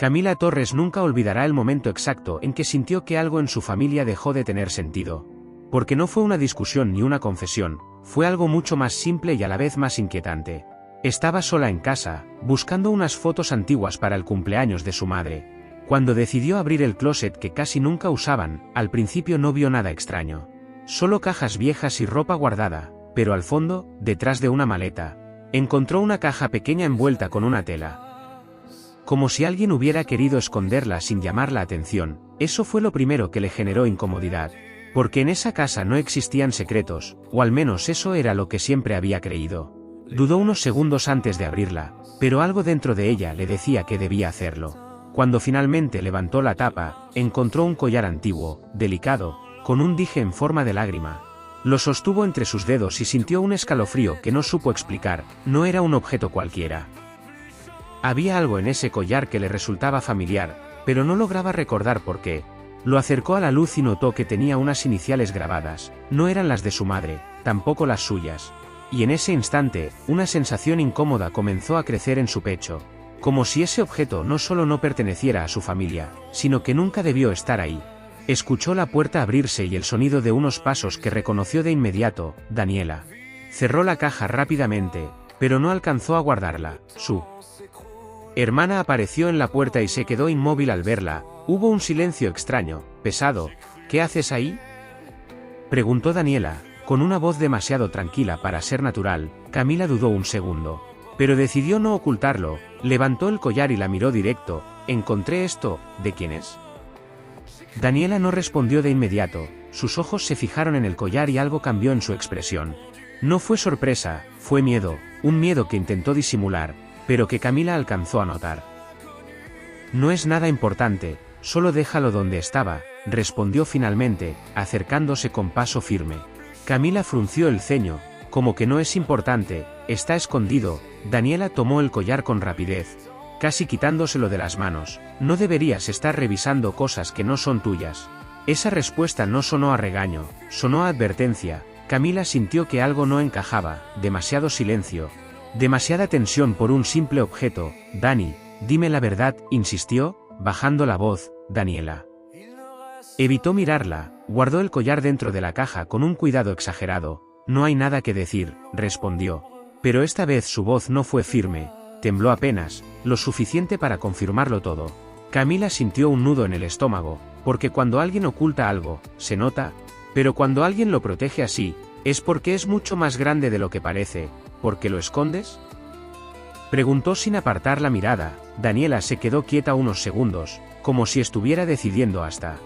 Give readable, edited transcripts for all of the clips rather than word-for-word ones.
Camila Torres nunca olvidará el momento exacto en que sintió que algo en su familia dejó de tener sentido. Porque no fue una discusión ni una confesión, fue algo mucho más simple y a la vez más inquietante. Estaba sola en casa, buscando unas fotos antiguas para el cumpleaños de su madre. Cuando decidió abrir el closet que casi nunca usaban, al principio no vio nada extraño. Solo cajas viejas y ropa guardada, pero al fondo, detrás de una maleta, encontró una caja pequeña envuelta con una tela. Como si alguien hubiera querido esconderla sin llamar la atención, eso fue lo primero que le generó incomodidad. Porque en esa casa no existían secretos, o al menos eso era lo que siempre había creído. Dudó unos segundos antes de abrirla, pero algo dentro de ella le decía que debía hacerlo. Cuando finalmente levantó la tapa, encontró un collar antiguo, delicado, con un dije en forma de lágrima. Lo sostuvo entre sus dedos y sintió un escalofrío que no supo explicar, no era un objeto cualquiera. Había algo en ese collar que le resultaba familiar, pero no lograba recordar por qué. Lo acercó a la luz y notó que tenía unas iniciales grabadas, no eran las de su madre, tampoco las suyas. Y en ese instante, una sensación incómoda comenzó a crecer en su pecho, como si ese objeto no solo no perteneciera a su familia, sino que nunca debió estar ahí. Escuchó la puerta abrirse y el sonido de unos pasos que reconoció de inmediato, Daniela. Cerró la caja rápidamente, pero no alcanzó a guardarla. Su hermana apareció en la puerta y se quedó inmóvil al verla. Hubo un silencio extraño, pesado. ¿Qué haces ahí?, preguntó Daniela, con una voz demasiado tranquila para ser natural. Camila dudó un segundo, pero decidió no ocultarlo. Levantó el collar y la miró directo. Encontré esto, ¿de quién es? Daniela no respondió de inmediato, sus ojos se fijaron en el collar y algo cambió en su expresión. No fue sorpresa, fue miedo, un miedo que intentó disimular, pero que Camila alcanzó a notar. No es nada importante, solo déjalo donde estaba, respondió finalmente, acercándose con paso firme. Camila frunció el ceño, como que no es importante, está escondido. Daniela tomó el collar con rapidez, casi quitándoselo de las manos. No deberías estar revisando cosas que no son tuyas. Esa respuesta no sonó a regaño, sonó a advertencia. Camila sintió que algo no encajaba, demasiado silencio, demasiada tensión por un simple objeto. Dani, dime la verdad, insistió, bajando la voz. Daniela evitó mirarla, guardó el collar dentro de la caja con un cuidado exagerado. No hay nada que decir, respondió. Pero esta vez su voz no fue firme, tembló apenas, lo suficiente para confirmarlo todo. Camila sintió un nudo en el estómago, porque cuando alguien oculta algo, se nota, pero cuando alguien lo protege así, es porque es mucho más grande de lo que parece. ¿Por qué lo escondes?, preguntó sin apartar la mirada. Daniela se quedó quieta unos segundos, como si estuviera decidiendo hasta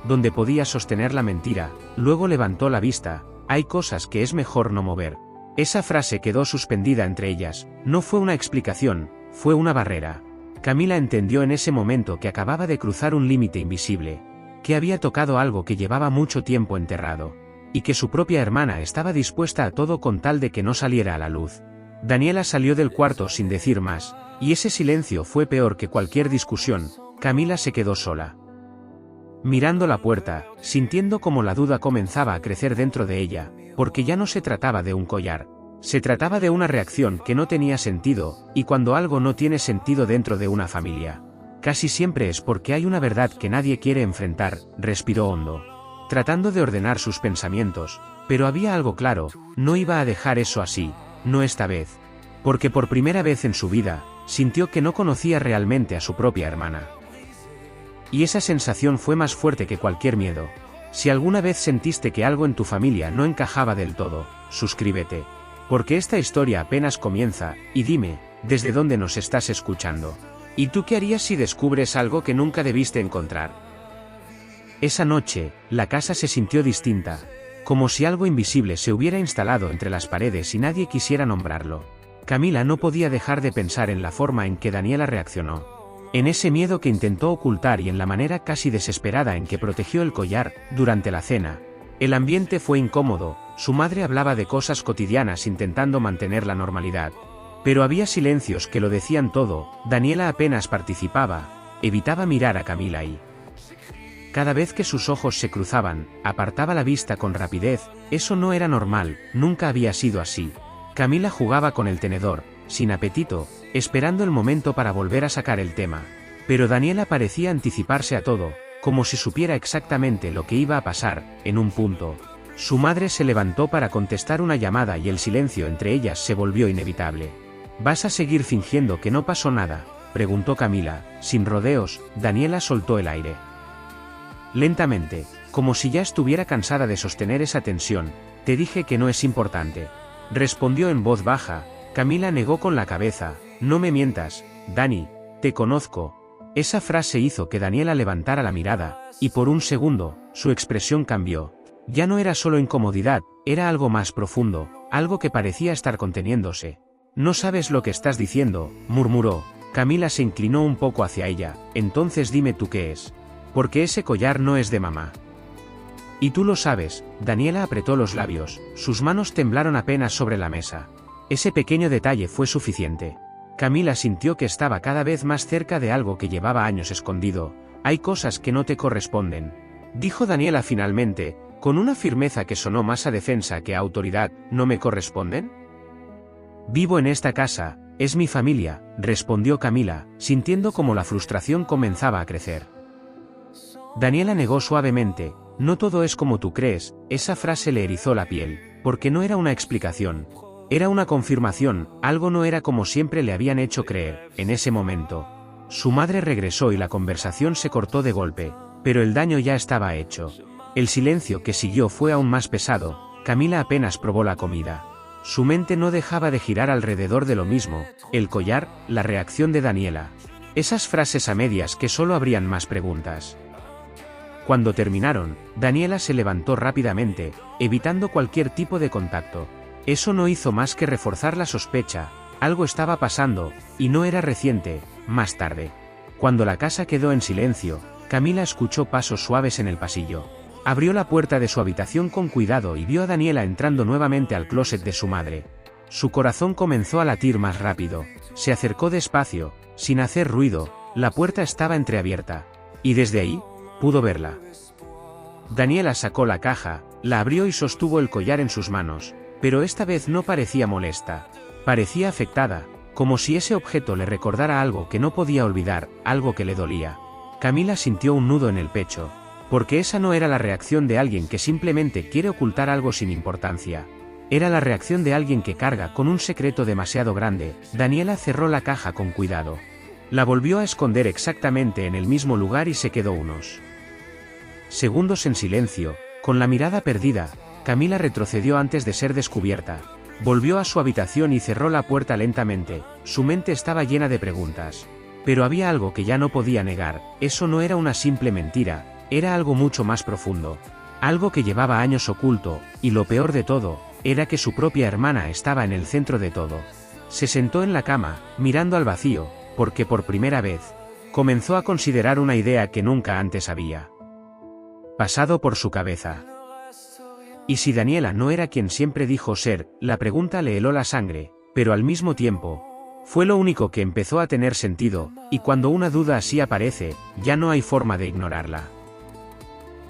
dónde podía sostener la mentira, luego levantó la vista. Hay cosas que es mejor no mover. Esa frase quedó suspendida entre ellas, no fue una explicación, fue una barrera. Camila entendió en ese momento que acababa de cruzar un límite invisible, que había tocado algo que llevaba mucho tiempo enterrado, y que su propia hermana estaba dispuesta a todo con tal de que no saliera a la luz. Daniela salió del cuarto sin decir más, y ese silencio fue peor que cualquier discusión. Camila se quedó sola, mirando la puerta, sintiendo como la duda comenzaba a crecer dentro de ella, porque ya no se trataba de un collar, se trataba de una reacción que no tenía sentido, y cuando algo no tiene sentido dentro de una familia, casi siempre es porque hay una verdad que nadie quiere enfrentar. Respiró hondo, tratando de ordenar sus pensamientos, pero había algo claro, no iba a dejar eso así, no esta vez, porque por primera vez en su vida, sintió que no conocía realmente a su propia hermana. Y esa sensación fue más fuerte que cualquier miedo. Si alguna vez sentiste que algo en tu familia no encajaba del todo, suscríbete, porque esta historia apenas comienza. Y dime, ¿desde dónde nos estás escuchando? ¿Y tú qué harías si descubres algo que nunca debiste encontrar? Esa noche, la casa se sintió distinta, como si algo invisible se hubiera instalado entre las paredes y nadie quisiera nombrarlo. Camila no podía dejar de pensar en la forma en que Daniela reaccionó, en ese miedo que intentó ocultar y en la manera casi desesperada en que protegió el collar. Durante la cena, el ambiente fue incómodo. Su madre hablaba de cosas cotidianas intentando mantener la normalidad, pero había silencios que lo decían todo. Daniela apenas participaba, evitaba mirar a Camila y cada vez que sus ojos se cruzaban, apartaba la vista con rapidez. Eso no era normal, nunca había sido así. Camila jugaba con el tenedor, sin apetito, esperando el momento para volver a sacar el tema. Pero Daniela parecía anticiparse a todo, como si supiera exactamente lo que iba a pasar. En un punto, su madre se levantó para contestar una llamada y el silencio entre ellas se volvió inevitable. ¿Vas a seguir fingiendo que no pasó nada?, preguntó Camila. Sin rodeos, Daniela soltó el aire. Lentamente, como si ya estuviera cansada de sostener esa tensión. Te dije que no es importante, respondió en voz baja. Camila negó con la cabeza. No me mientas, Dani, te conozco. Esa frase hizo que Daniela levantara la mirada, y por un segundo, su expresión cambió. Ya no era solo incomodidad, era algo más profundo, algo que parecía estar conteniéndose. No sabes lo que estás diciendo, murmuró. Camila se inclinó un poco hacia ella. Entonces dime tú qué es. Porque ese collar no es de mamá. Y tú lo sabes. Daniela apretó los labios, sus manos temblaron apenas sobre la mesa. Ese pequeño detalle fue suficiente. Camila sintió que estaba cada vez más cerca de algo que llevaba años escondido. Hay cosas que no te corresponden, dijo Daniela finalmente, con una firmeza que sonó más a defensa que a autoridad. ¿No me corresponden? Vivo en esta casa, es mi familia, respondió Camila, sintiendo como la frustración comenzaba a crecer. Daniela negó suavemente. No todo es como tú crees. Esa frase le erizó la piel, porque no era una explicación. Era una confirmación. Algo no era como siempre le habían hecho creer. En ese momento, su madre regresó y la conversación se cortó de golpe, pero el daño ya estaba hecho. El silencio que siguió fue aún más pesado. Camila apenas probó la comida. Su mente no dejaba de girar alrededor de lo mismo, el collar, la reacción de Daniela. Esas frases a medias que solo abrían más preguntas. Cuando terminaron, Daniela se levantó rápidamente, evitando cualquier tipo de contacto. Eso no hizo más que reforzar la sospecha. Algo estaba pasando, y no era reciente. Más tarde, cuando la casa quedó en silencio, Camila escuchó pasos suaves en el pasillo. Abrió la puerta de su habitación con cuidado y vio a Daniela entrando nuevamente al closet de su madre. Su corazón comenzó a latir más rápido. Se acercó despacio, sin hacer ruido. La puerta estaba entreabierta, y desde ahí, pudo verla. Daniela sacó la caja, la abrió y sostuvo el collar en sus manos, pero esta vez no parecía molesta. Parecía afectada, como si ese objeto le recordara algo que no podía olvidar, algo que le dolía. Camila sintió un nudo en el pecho, porque esa no era la reacción de alguien que simplemente quiere ocultar algo sin importancia. Era la reacción de alguien que carga con un secreto demasiado grande. Daniela cerró la caja con cuidado. La volvió a esconder exactamente en el mismo lugar y se quedó unos segundos en silencio, con la mirada perdida. Camila retrocedió antes de ser descubierta. Volvió a su habitación y cerró la puerta lentamente. Su mente estaba llena de preguntas. Pero había algo que ya no podía negar. Eso no era una simple mentira, era algo mucho más profundo. Algo que llevaba años oculto, y lo peor de todo, era que su propia hermana estaba en el centro de todo. Se sentó en la cama, mirando al vacío, porque por primera vez, comenzó a considerar una idea que nunca antes había pasado por su cabeza. ¿Y si Daniela no era quien siempre dijo ser? La pregunta le heló la sangre, pero al mismo tiempo, fue lo único que empezó a tener sentido, y cuando una duda así aparece, ya no hay forma de ignorarla.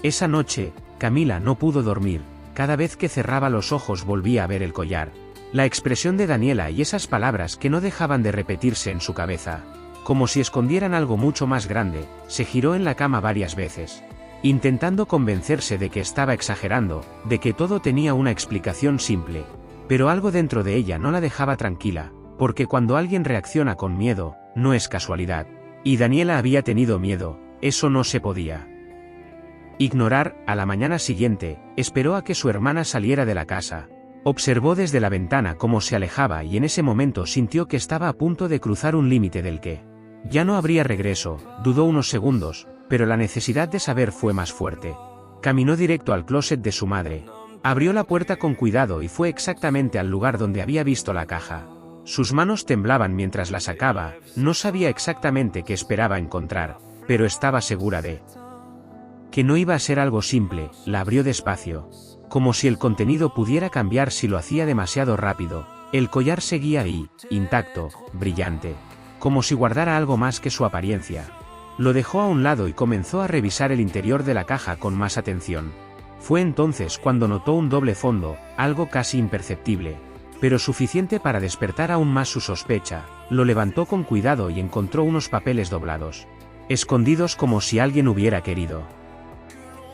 Esa noche, Camila no pudo dormir. Cada vez que cerraba los ojos volvía a ver el collar. La expresión de Daniela y esas palabras que no dejaban de repetirse en su cabeza, como si escondieran algo mucho más grande. Se giró en la cama varias veces, intentando convencerse de que estaba exagerando, de que todo tenía una explicación simple. Pero algo dentro de ella no la dejaba tranquila, porque cuando alguien reacciona con miedo, no es casualidad. Y Daniela había tenido miedo, eso no se podía ignorar. A la mañana siguiente, esperó a que su hermana saliera de la casa. Observó desde la ventana cómo se alejaba y en ese momento sintió que estaba a punto de cruzar un límite del que ya no habría regreso. Dudó unos segundos, pero la necesidad de saber fue más fuerte. Caminó directo al closet de su madre. Abrió la puerta con cuidado y fue exactamente al lugar donde había visto la caja. Sus manos temblaban mientras la sacaba. No sabía exactamente qué esperaba encontrar, pero estaba segura de que no iba a ser algo simple. La abrió despacio, como si el contenido pudiera cambiar si lo hacía demasiado rápido. El collar seguía ahí, intacto, brillante, como si guardara algo más que su apariencia. Lo dejó a un lado y comenzó a revisar el interior de la caja con más atención. Fue entonces cuando notó un doble fondo, algo casi imperceptible, pero suficiente para despertar aún más su sospecha. Lo levantó con cuidado y encontró unos papeles doblados. escondidos como si alguien hubiera querido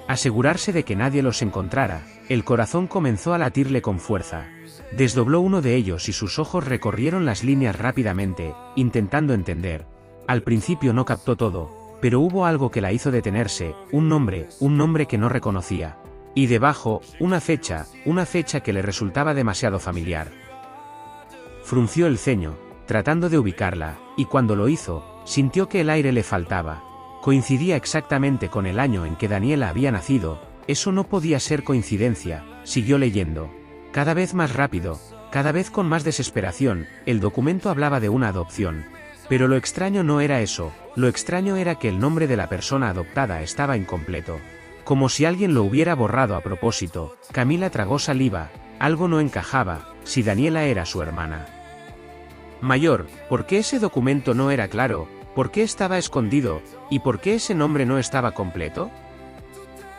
asegurarse de que nadie los encontrara. El corazón comenzó a latirle con fuerza. Desdobló uno de ellos y sus ojos recorrieron las líneas rápidamente, intentando entender. Al principio no captó todo, pero hubo algo que la hizo detenerse, un nombre que no reconocía. Y debajo, una fecha que le resultaba demasiado familiar. Frunció el ceño, tratando de ubicarla, y cuando lo hizo, sintió que el aire le faltaba. Coincidía exactamente con el año en que Daniela había nacido. Eso no podía ser coincidencia. Siguió leyendo. Cada vez más rápido, cada vez con más desesperación. El documento hablaba de una adopción. Pero lo extraño no era eso, lo extraño era que el nombre de la persona adoptada estaba incompleto. Como si alguien lo hubiera borrado a propósito. Camila tragó saliva. Algo no encajaba. Si Daniela era su hermana mayor, ¿por qué ese documento no era claro? ¿Por qué estaba escondido? ¿Y por qué ese nombre no estaba completo?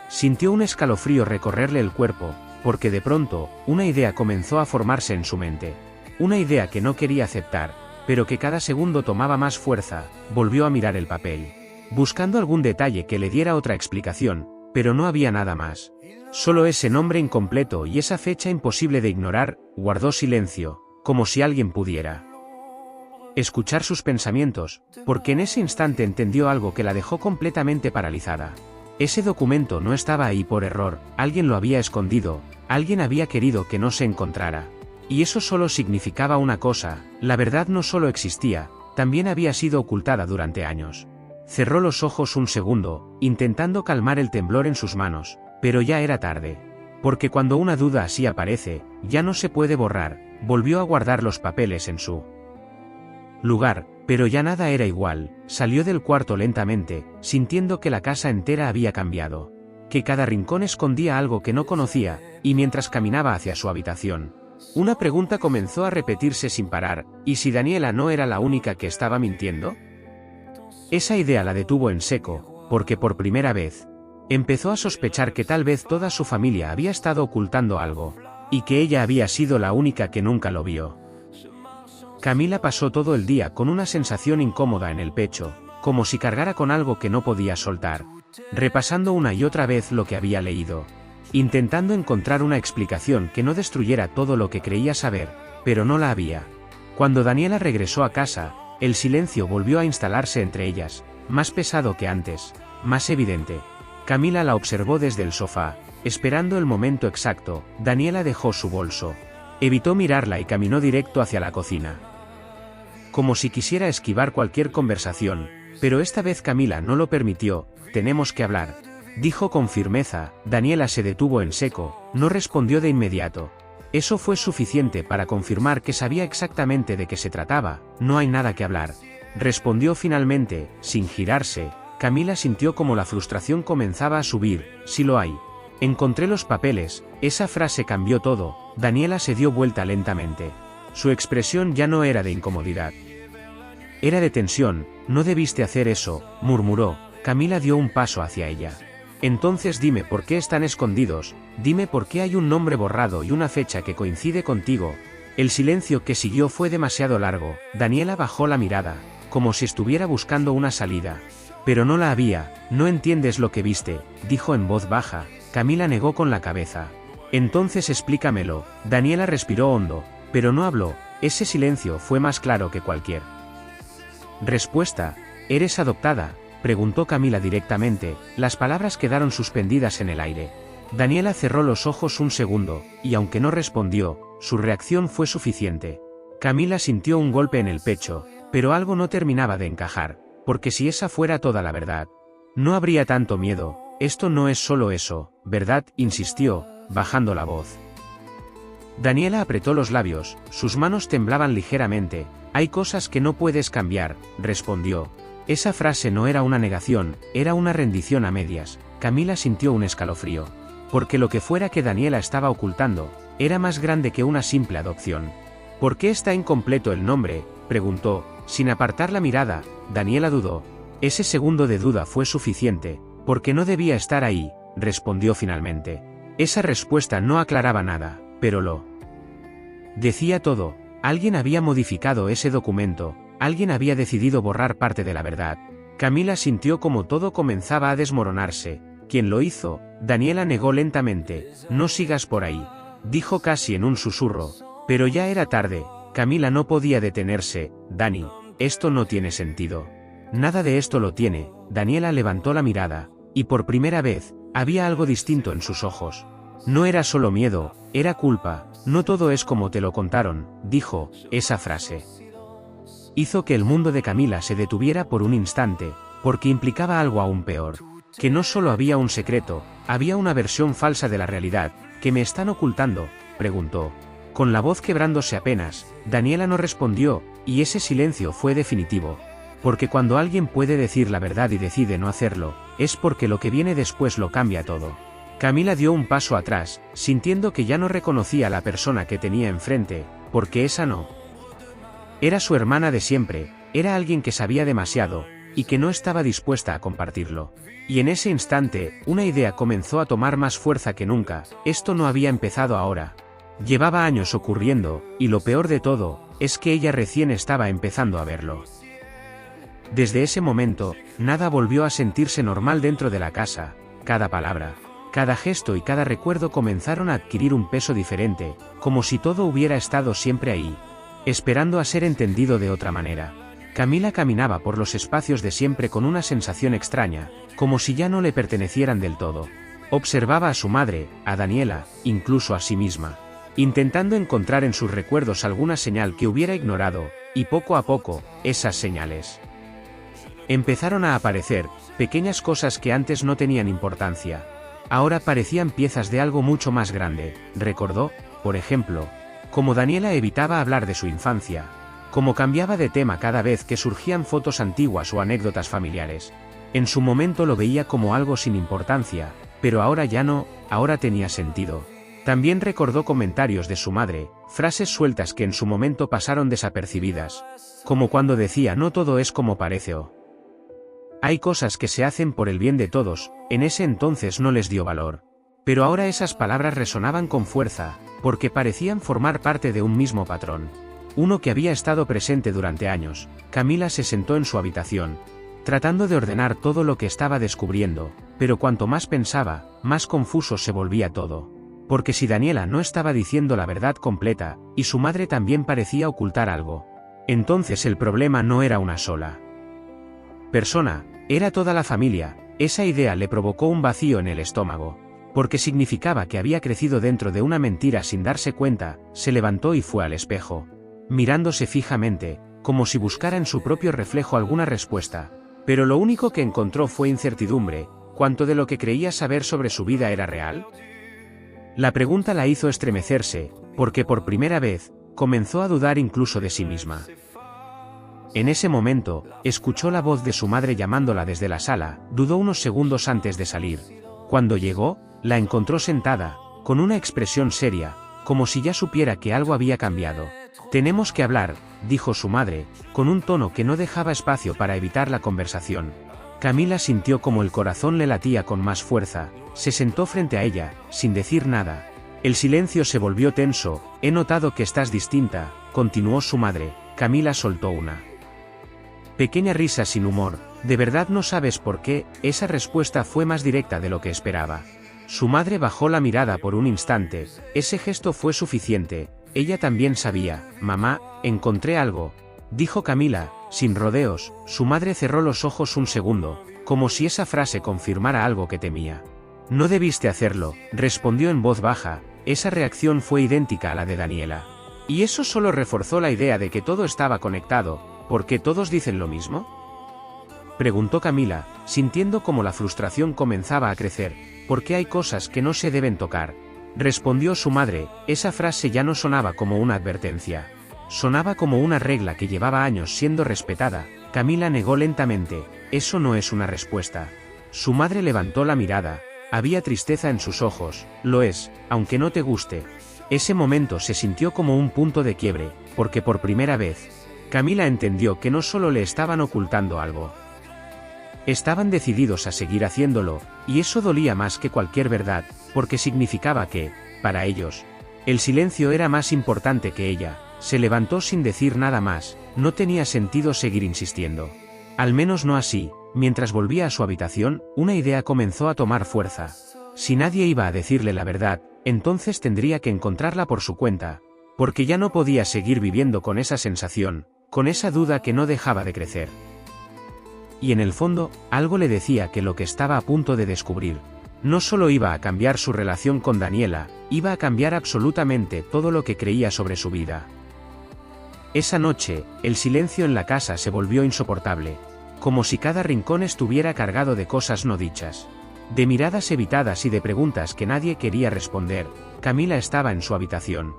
Sintió un escalofrío recorrerle el cuerpo, porque de pronto, una idea comenzó a formarse en su mente. Una idea que no quería aceptar, pero que cada segundo tomaba más fuerza. Volvió a mirar el papel, buscando algún detalle que le diera otra explicación, pero no había nada más. Solo ese nombre incompleto y esa fecha imposible de ignorar. Guardó silencio, como si alguien pudiera escuchar sus pensamientos, porque en ese instante entendió algo que la dejó completamente paralizada. Ese documento no estaba ahí por error, alguien lo había escondido, alguien había querido que no se encontrara. Y eso solo significaba una cosa: la verdad no solo existía, también había sido ocultada durante años. Cerró los ojos un segundo, intentando calmar el temblor en sus manos, pero ya era tarde. Porque cuando una duda así aparece, ya no se puede borrar. Volvió a guardar los papeles en su lugar, pero ya nada era igual. Salió del cuarto lentamente, sintiendo que la casa entera había cambiado. Que cada rincón escondía algo que no conocía, y mientras caminaba hacia su habitación, una pregunta comenzó a repetirse sin parar: ¿y si Daniela no era la única que estaba mintiendo? Esa idea la detuvo en seco, porque por primera vez empezó a sospechar que tal vez toda su familia había estado ocultando algo, y que ella había sido la única que nunca lo vio. Camila pasó todo el día con una sensación incómoda en el pecho, como si cargara con algo que no podía soltar, repasando una y otra vez lo que había leído, intentando encontrar una explicación que no destruyera todo lo que creía saber, pero no la había. Cuando Daniela regresó a casa, el silencio volvió a instalarse entre ellas, más pesado que antes, más evidente. Camila la observó desde el sofá, esperando el momento exacto. Daniela dejó su bolso, evitó mirarla y caminó directo hacia la cocina, como si quisiera esquivar cualquier conversación, pero esta vez Camila no lo permitió. «Tenemos que hablar», dijo con firmeza. Daniela se detuvo en seco, no respondió de inmediato. Eso fue suficiente para confirmar que sabía exactamente de qué se trataba. «No hay nada que hablar», respondió finalmente, sin girarse. Camila sintió como la frustración comenzaba a subir. «Sí lo hay. Encontré los papeles». Esa frase cambió todo. Daniela se dio vuelta lentamente. Su expresión ya no era de incomodidad, era de tensión. «No debiste hacer eso», murmuró. Camila dio un paso hacia ella. «Entonces dime por qué están escondidos, dime por qué hay un nombre borrado y una fecha que coincide contigo». El silencio que siguió fue demasiado largo. Daniela bajó la mirada, como si estuviera buscando una salida. Pero no la había. «No entiendes lo que viste», dijo en voz baja. Camila negó con la cabeza. «Entonces explícamelo». Daniela respiró hondo, pero no habló. Ese silencio fue más claro que cualquier respuesta. «¿Eres adoptada?», preguntó Camila directamente. Las palabras quedaron suspendidas en el aire. Daniela cerró los ojos un segundo, y aunque no respondió, su reacción fue suficiente. Camila sintió un golpe en el pecho, pero algo no terminaba de encajar, porque si esa fuera toda la verdad, no habría tanto miedo. «Esto no es solo eso, ¿verdad?», insistió, bajando la voz. Daniela apretó los labios, sus manos temblaban ligeramente. «Hay cosas que no puedes cambiar», respondió. Esa frase no era una negación, era una rendición a medias. Camila sintió un escalofrío, porque lo que fuera que Daniela estaba ocultando, era más grande que una simple adopción. «¿Por qué está incompleto el nombre?», preguntó, sin apartar la mirada. Daniela dudó. Ese segundo de duda fue suficiente. «Porque no debía estar ahí», respondió finalmente. Esa respuesta no aclaraba nada, pero lo decía todo. Alguien había modificado ese documento, alguien había decidido borrar parte de la verdad. Camila sintió como todo comenzaba a desmoronarse. ¿Quién lo hizo? Daniela negó lentamente. No sigas por ahí, dijo casi en un susurro. Pero ya era tarde. Camila no podía detenerse. Dani, esto no tiene sentido. Nada de esto lo tiene. Daniela levantó la mirada, y por primera vez, había algo distinto en sus ojos. No era solo miedo, era culpa. No todo es como te lo contaron, dijo. Esa frase hizo que el mundo de Camila se detuviera por un instante, porque implicaba algo aún peor. Que no solo había un secreto, había una versión falsa de la realidad. ¿Qué me están ocultando?, preguntó. Con la voz quebrándose apenas, Daniela no respondió, y ese silencio fue definitivo. Porque cuando alguien puede decir la verdad y decide no hacerlo, es porque lo que viene después lo cambia todo. Camila dio un paso atrás, sintiendo que ya no reconocía a la persona que tenía enfrente, porque esa no era su hermana de siempre, era alguien que sabía demasiado, y que no estaba dispuesta a compartirlo. Y en ese instante, una idea comenzó a tomar más fuerza que nunca. Esto no había empezado ahora. Llevaba años ocurriendo, y lo peor de todo, es que ella recién estaba empezando a verlo. Desde ese momento, nada volvió a sentirse normal dentro de la casa. Cada palabra, cada gesto y cada recuerdo comenzaron a adquirir un peso diferente, como si todo hubiera estado siempre ahí, esperando a ser entendido de otra manera. Camila caminaba por los espacios de siempre con una sensación extraña, como si ya no le pertenecieran del todo. Observaba a su madre, a Daniela, incluso a sí misma, intentando encontrar en sus recuerdos alguna señal que hubiera ignorado, y poco a poco, esas señales empezaron a aparecer, pequeñas cosas que antes no tenían importancia. Ahora parecían piezas de algo mucho más grande. Recordó, por ejemplo, cómo Daniela evitaba hablar de su infancia, cómo cambiaba de tema cada vez que surgían fotos antiguas o anécdotas familiares. En su momento lo veía como algo sin importancia, pero ahora ya no, ahora tenía sentido. También recordó comentarios de su madre, frases sueltas que en su momento pasaron desapercibidas, como cuando decía no todo es como parece o hay cosas que se hacen por el bien de todos. En ese entonces no les dio valor. Pero ahora esas palabras resonaban con fuerza, porque parecían formar parte de un mismo patrón. Uno que había estado presente durante años. Camila se sentó en su habitación, tratando de ordenar todo lo que estaba descubriendo, pero cuanto más pensaba, más confuso se volvía todo. Porque si Daniela no estaba diciendo la verdad completa, y su madre también parecía ocultar algo, entonces el problema no era una sola persona, era toda la familia. Esa idea le provocó un vacío en el estómago, porque significaba que había crecido dentro de una mentira sin darse cuenta. Se levantó y fue al espejo, mirándose fijamente, como si buscara en su propio reflejo alguna respuesta, pero lo único que encontró fue incertidumbre. ¿Cuánto de lo que creía saber sobre su vida era real? La pregunta la hizo estremecerse, porque por primera vez, comenzó a dudar incluso de sí misma. En ese momento, escuchó la voz de su madre llamándola desde la sala. Dudó unos segundos antes de salir. Cuando llegó, la encontró sentada, con una expresión seria, como si ya supiera que algo había cambiado. Tenemos que hablar, dijo su madre, con un tono que no dejaba espacio para evitar la conversación. Camila sintió como el corazón le latía con más fuerza. Se sentó frente a ella, sin decir nada. El silencio se volvió tenso. He notado que estás distinta, continuó su madre. Camila soltó una pequeña risa sin humor. ¿De verdad no sabes por qué? Esa respuesta fue más directa de lo que esperaba. Su madre bajó la mirada por un instante. Ese gesto fue suficiente. Ella también sabía. Mamá, encontré algo, dijo Camila, sin rodeos. Su madre cerró los ojos un segundo, como si esa frase confirmara algo que temía. No debiste hacerlo, respondió en voz baja. Esa reacción fue idéntica a la de Daniela. Y eso solo reforzó la idea de que todo estaba conectado. ¿Por qué todos dicen lo mismo?, preguntó Camila, sintiendo como la frustración comenzaba a crecer. ¿Por qué hay cosas que no se deben tocar?, respondió su madre. Esa frase ya no sonaba como una advertencia. Sonaba como una regla que llevaba años siendo respetada. Camila negó lentamente. Eso no es una respuesta. Su madre levantó la mirada. Había tristeza en sus ojos. Lo es, aunque no te guste. Ese momento se sintió como un punto de quiebre, porque por primera vez, Camila entendió que no solo le estaban ocultando algo. Estaban decididos a seguir haciéndolo, y eso dolía más que cualquier verdad, porque significaba que, para ellos, el silencio era más importante que ella. Se levantó sin decir nada más. No tenía sentido seguir insistiendo. Al menos no así. Mientras volvía a su habitación, una idea comenzó a tomar fuerza. Si nadie iba a decirle la verdad, entonces tendría que encontrarla por su cuenta, porque ya no podía seguir viviendo con esa sensación, con esa duda que no dejaba de crecer. Y en el fondo, algo le decía que lo que estaba a punto de descubrir, no solo iba a cambiar su relación con Daniela, iba a cambiar absolutamente todo lo que creía sobre su vida. Esa noche, el silencio en la casa se volvió insoportable, como si cada rincón estuviera cargado de cosas no dichas, de miradas evitadas y de preguntas que nadie quería responder. Camila estaba en su habitación,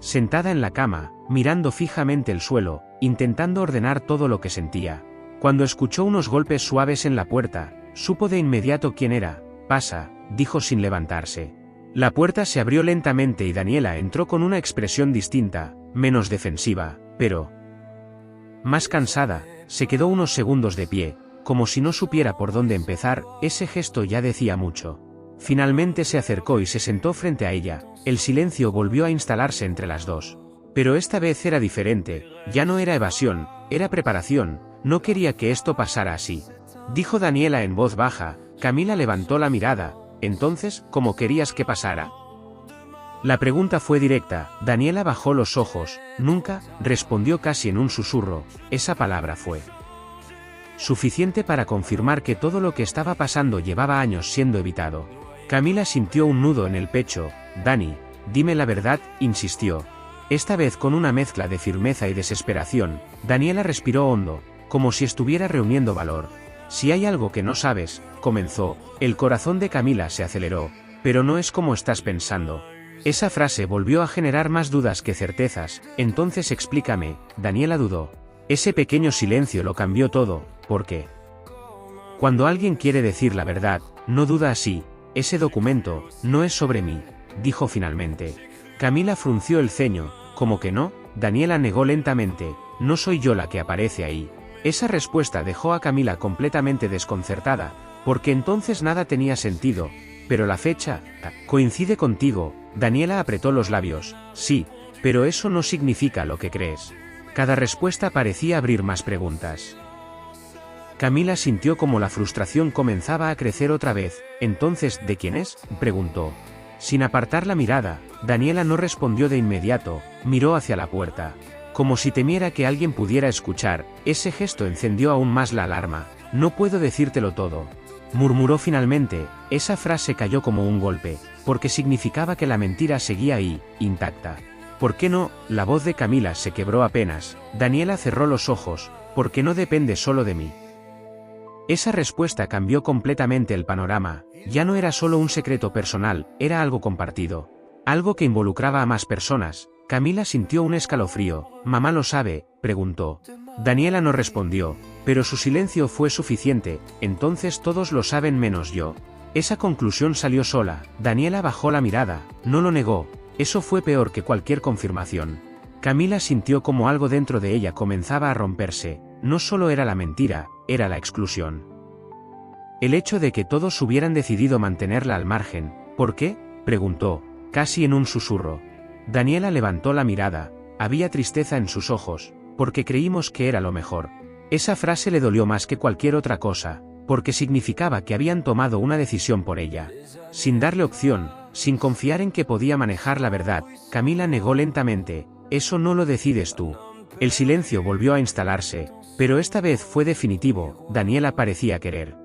sentada en la cama, mirando fijamente el suelo, intentando ordenar todo lo que sentía. Cuando escuchó unos golpes suaves en la puerta, supo de inmediato quién era. «Pasa», dijo sin levantarse. La puerta se abrió lentamente y Daniela entró con una expresión distinta, menos defensiva, pero más cansada. Se quedó unos segundos de pie, como si no supiera por dónde empezar. Ese gesto ya decía mucho. Finalmente se acercó y se sentó frente a ella. El silencio volvió a instalarse entre las dos. Pero esta vez era diferente, ya no era evasión, era preparación. No quería que esto pasara así, dijo Daniela en voz baja. Camila levantó la mirada. Entonces, ¿cómo querías que pasara? La pregunta fue directa. Daniela bajó los ojos. Nunca, respondió casi en un susurro. Esa palabra fue suficiente para confirmar que todo lo que estaba pasando llevaba años siendo evitado. Camila sintió un nudo en el pecho. Dani, dime la verdad, insistió. Esta vez con una mezcla de firmeza y desesperación. Daniela respiró hondo, como si estuviera reuniendo valor. Si hay algo que no sabes, comenzó. El corazón de Camila se aceleró. Pero no es como estás pensando. Esa frase volvió a generar más dudas que certezas. Entonces explícame. Daniela dudó. Ese pequeño silencio lo cambió todo. ¿Por qué? Cuando alguien quiere decir la verdad, no duda así. Ese documento no es sobre mí, dijo finalmente. Camila frunció el ceño. ¿Cómo que no? Daniela negó lentamente. No soy yo la que aparece ahí. Esa respuesta dejó a Camila completamente desconcertada, porque entonces nada tenía sentido. Pero la fecha coincide contigo. Daniela apretó los labios. Sí, pero eso no significa lo que crees. Cada respuesta parecía abrir más preguntas. Camila sintió como la frustración comenzaba a crecer otra vez. Entonces, ¿de quién es?, preguntó. Sin apartar la mirada, Daniela no respondió de inmediato. Miró hacia la puerta, como si temiera que alguien pudiera escuchar. Ese gesto encendió aún más la alarma. No puedo decírtelo todo, murmuró finalmente. Esa frase cayó como un golpe, porque significaba que la mentira seguía ahí, intacta. ¿Por qué no? La voz de Camila se quebró apenas. Daniela cerró los ojos. Porque no depende solo de mí. Esa respuesta cambió completamente el panorama. Ya no era solo un secreto personal, era algo compartido. Algo que involucraba a más personas. Camila sintió un escalofrío. ¿Mamá lo sabe?, preguntó. Daniela no respondió, pero su silencio fue suficiente. Entonces todos lo saben menos yo. Esa conclusión salió sola. Daniela bajó la mirada. No lo negó. Eso fue peor que cualquier confirmación. Camila sintió como algo dentro de ella comenzaba a romperse. No solo era la mentira, era la exclusión. El hecho de que todos hubieran decidido mantenerla al margen. ¿Por qué?, preguntó, casi en un susurro. Daniela levantó la mirada. Había tristeza en sus ojos. Porque creímos que era lo mejor. Esa frase le dolió más que cualquier otra cosa, porque significaba que habían tomado una decisión por ella. Sin darle opción, sin confiar en que podía manejar la verdad, Camila negó lentamente. Eso no lo decides tú. El silencio volvió a instalarse, pero esta vez fue definitivo. Daniela parecía querer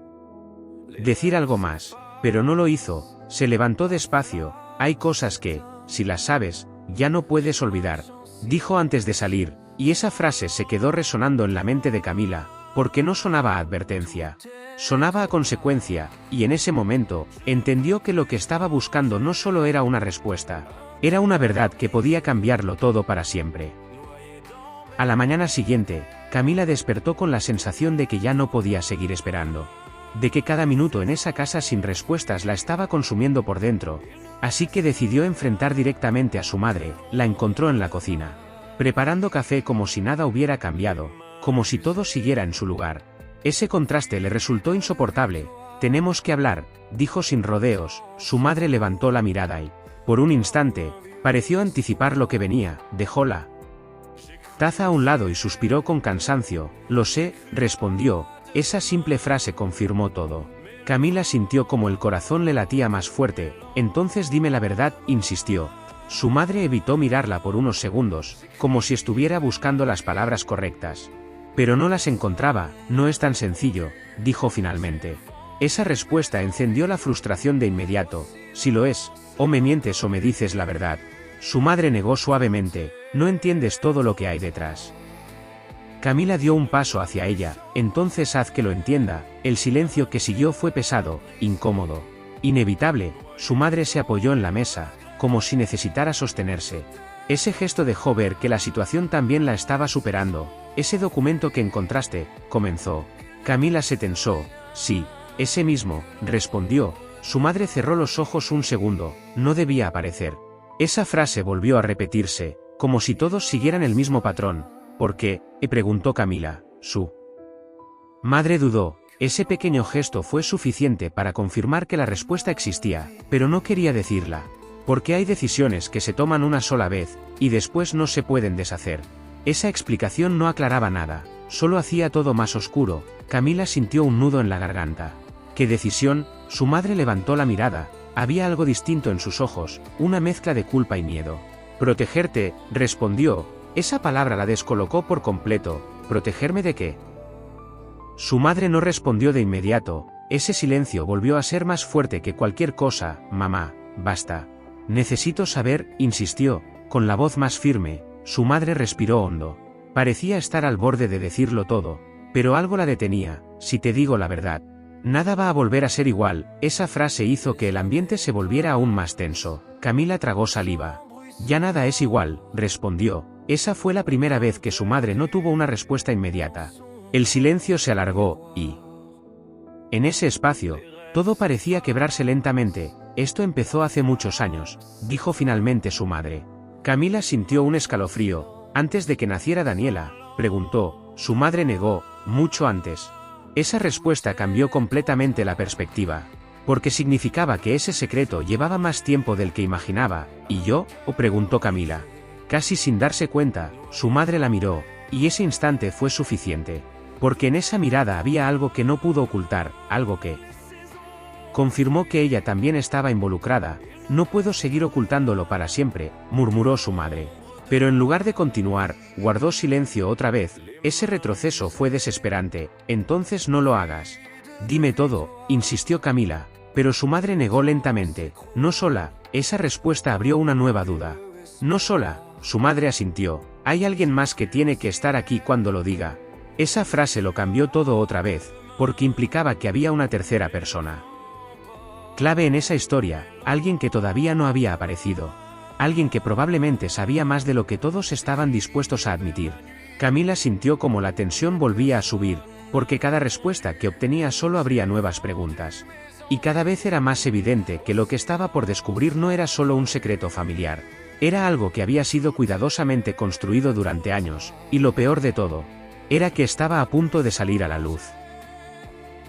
decir algo más, pero no lo hizo. Se levantó despacio. Hay cosas que, si las sabes, ya no puedes olvidar, dijo antes de salir, y esa frase se quedó resonando en la mente de Camila, porque no sonaba a advertencia, sonaba a consecuencia, y en ese momento, entendió que lo que estaba buscando no solo era una respuesta, era una verdad que podía cambiarlo todo para siempre. A la mañana siguiente, Camila despertó con la sensación de que ya no podía seguir esperando, de que cada minuto en esa casa sin respuestas la estaba consumiendo por dentro, así que decidió enfrentar directamente a su madre. La encontró en la cocina, preparando café como si nada hubiera cambiado, como si todo siguiera en su lugar. Ese contraste le resultó insoportable. Tenemos que hablar, dijo sin rodeos. Su madre levantó la mirada y, por un instante, pareció anticipar lo que venía. Dejó la taza a un lado y suspiró con cansancio. Lo sé, respondió, Esa simple frase confirmó todo. Camila sintió como el corazón le latía más fuerte. Entonces dime la verdad, insistió. Su madre evitó mirarla por unos segundos, como si estuviera buscando las palabras correctas. Pero no las encontraba. No es tan sencillo, dijo finalmente. Esa respuesta encendió la frustración de inmediato. Si lo es, o me mientes o me dices la verdad. Su madre negó suavemente. No entiendes todo lo que hay detrás. Camila dio un paso hacia ella. Entonces haz que lo entienda. El silencio que siguió fue pesado, incómodo, inevitable. Su madre se apoyó en la mesa, como si necesitara sostenerse. Ese gesto dejó ver que la situación también la estaba superando. Ese documento que encontraste, comenzó. Camila se tensó. Sí, ese mismo, respondió. Su madre cerró los ojos un segundo. No debía aparecer. Esa frase volvió a repetirse, como si todos siguieran el mismo patrón. ¿Por qué?, preguntó Camila. Su madre dudó. Ese pequeño gesto fue suficiente para confirmar que la respuesta existía, pero no quería decirla. Porque hay decisiones que se toman una sola vez, y después no se pueden deshacer. Esa explicación no aclaraba nada, solo hacía todo más oscuro. Camila sintió un nudo en la garganta. ¿Qué decisión? Su madre levantó la mirada. Había algo distinto en sus ojos, una mezcla de culpa y miedo. Protegerte, respondió. Esa palabra la descolocó por completo. ¿Protegerme de qué? Su madre no respondió de inmediato. Ese silencio volvió a ser más fuerte que cualquier cosa. Mamá, basta. Necesito saber, insistió, con la voz más firme. Su madre respiró hondo. Parecía estar al borde de decirlo todo, pero algo la detenía. Si te digo la verdad, nada va a volver a ser igual. Esa frase hizo que el ambiente se volviera aún más tenso. Camila tragó saliva. Ya nada es igual, respondió. Esa fue la primera vez que su madre no tuvo una respuesta inmediata. El silencio se alargó, y en ese espacio, todo parecía quebrarse lentamente. Esto empezó hace muchos años, dijo finalmente su madre. Camila sintió un escalofrío. ¿Antes de que naciera Daniela?, preguntó. Su madre negó. Mucho antes. Esa respuesta cambió completamente la perspectiva. Porque significaba que ese secreto llevaba más tiempo del que imaginaba. ¿Y yo?, preguntó Camila. Casi sin darse cuenta, su madre la miró, y ese instante fue suficiente. Porque en esa mirada había algo que no pudo ocultar, algo que confirmó que ella también estaba involucrada. No puedo seguir ocultándolo para siempre, murmuró su madre. Pero en lugar de continuar, guardó silencio otra vez. Ese retroceso fue desesperante. Entonces no lo hagas. Dime todo, insistió Camila. Pero su madre negó lentamente. No sola. Esa respuesta abrió una nueva duda. No sola. Su madre asintió. Hay alguien más que tiene que estar aquí cuando lo diga. Esa frase lo cambió todo otra vez, porque implicaba que había una tercera persona clave en esa historia, alguien que todavía no había aparecido. Alguien que probablemente sabía más de lo que todos estaban dispuestos a admitir. Camila sintió como la tensión volvía a subir, porque cada respuesta que obtenía solo abría nuevas preguntas. Y cada vez era más evidente que lo que estaba por descubrir no era solo un secreto familiar. Era algo que había sido cuidadosamente construido durante años, y lo peor de todo, era que estaba a punto de salir a la luz.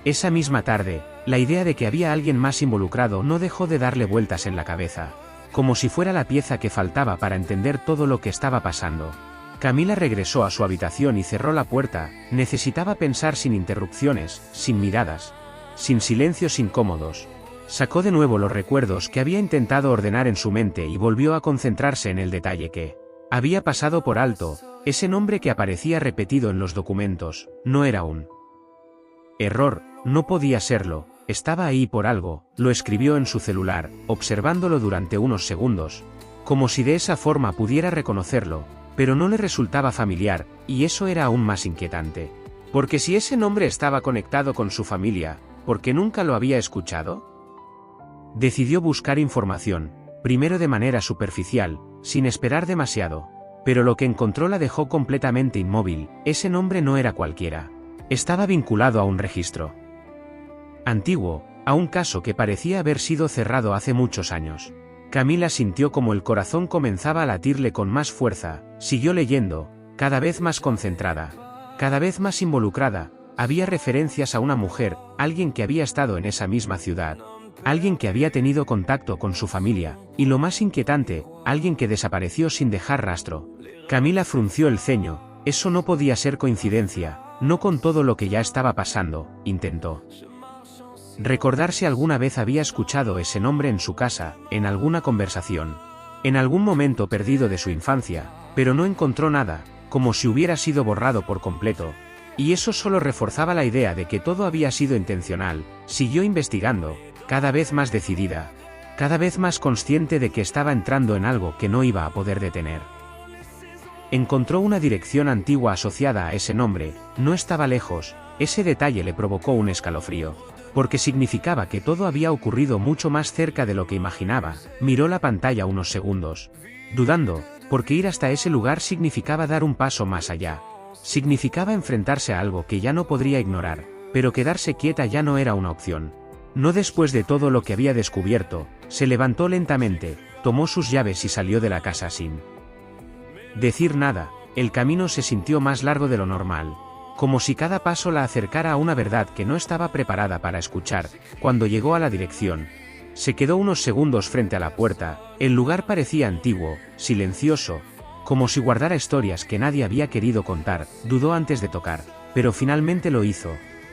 Esa misma tarde, la idea de que había alguien más involucrado no dejó de darle vueltas en la cabeza, como si fuera la pieza que faltaba para entender todo lo que estaba pasando. Camila regresó a su habitación y cerró la puerta. Necesitaba pensar sin interrupciones, sin miradas, sin silencios incómodos. Sacó de nuevo los recuerdos que había intentado ordenar en su mente y volvió a concentrarse en el detalle que había pasado por alto. Ese nombre que aparecía repetido en los documentos, no era un error, no podía serlo, estaba ahí por algo. Lo escribió en su celular, observándolo durante unos segundos, como si de esa forma pudiera reconocerlo, pero no le resultaba familiar, y eso era aún más inquietante. Porque si ese nombre estaba conectado con su familia, ¿por qué nunca lo había escuchado? Decidió buscar información, primero de manera superficial, sin esperar demasiado. Pero lo que encontró la dejó completamente inmóvil. Ese nombre no era cualquiera. Estaba vinculado a un registro antiguo, a un caso que parecía haber sido cerrado hace muchos años. Camila sintió como el corazón comenzaba a latirle con más fuerza. Siguió leyendo, cada vez más concentrada, cada vez más involucrada. Había referencias a una mujer, alguien que había estado en esa misma ciudad, alguien que había tenido contacto con su familia, y lo más inquietante, alguien que desapareció sin dejar rastro. Camila frunció el ceño. Eso no podía ser coincidencia. no con todo lo que ya estaba pasando, intentó recordar si alguna vez había escuchado ese nombre en su casa, en alguna conversación, en algún momento perdido de su infancia, pero no encontró nada, como si hubiera sido borrado por completo. Y eso solo reforzaba la idea de que todo había sido intencional. Siguió investigando, cada vez más decidida, cada vez más consciente de que estaba entrando en algo que no iba a poder detener. Encontró una dirección antigua asociada a ese nombre, no estaba lejos. Ese detalle le provocó un escalofrío, porque significaba que todo había ocurrido mucho más cerca de lo que imaginaba. Miró la pantalla unos segundos, dudando, porque ir hasta ese lugar significaba dar un paso más allá. Significaba enfrentarse a algo que ya no podría ignorar, pero quedarse quieta ya no era una opción. No después de todo lo que había descubierto. Se levantó lentamente, tomó sus llaves y salió de la casa sin decir nada. El camino se sintió más largo de lo normal, como si cada paso la acercara a una verdad que no estaba preparada para escuchar. Cuando llegó a la dirección, se quedó unos segundos frente a la puerta. El lugar parecía antiguo, silencioso, como si guardara historias que nadie había querido contar. Dudó antes de tocar, pero finalmente lo hizo.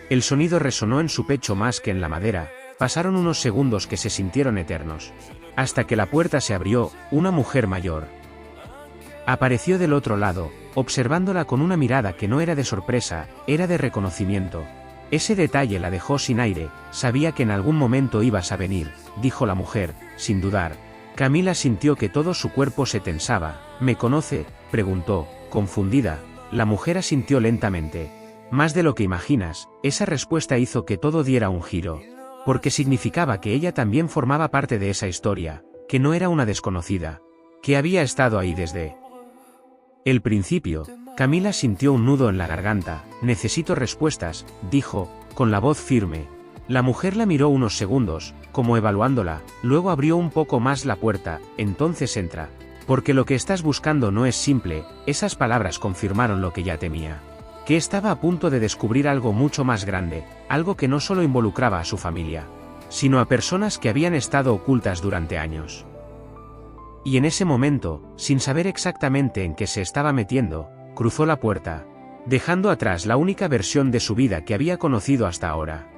El sonido resonó en su pecho más que en la madera. Pasaron unos segundos que se sintieron eternos, hasta que la puerta se abrió. Una mujer mayor apareció del otro lado, observándola con una mirada que no era de sorpresa, era de reconocimiento. Ese detalle la dejó sin aire. Sabía que en algún momento ibas a venir, dijo la mujer, sin dudar. Camila sintió que todo su cuerpo se tensaba. ¿Me conoce?, preguntó, confundida. La mujer asintió lentamente. Más de lo que imaginas. Esa respuesta hizo que todo diera un giro, porque significaba que ella también formaba parte de esa historia, que no era una desconocida, que había estado ahí desde el principio. Camila sintió un nudo en la garganta. Necesito respuestas, dijo, con la voz firme. La mujer la miró unos segundos, como evaluándola, luego abrió un poco más la puerta. Entonces entra. Porque lo que estás buscando no es simple. Esas palabras confirmaron lo que ya temía. Que estaba a punto de descubrir algo mucho más grande, algo que no solo involucraba a su familia, sino a personas que habían estado ocultas durante años. Y en ese momento, sin saber exactamente en qué se estaba metiendo, cruzó la puerta, dejando atrás la única versión de su vida que había conocido hasta ahora.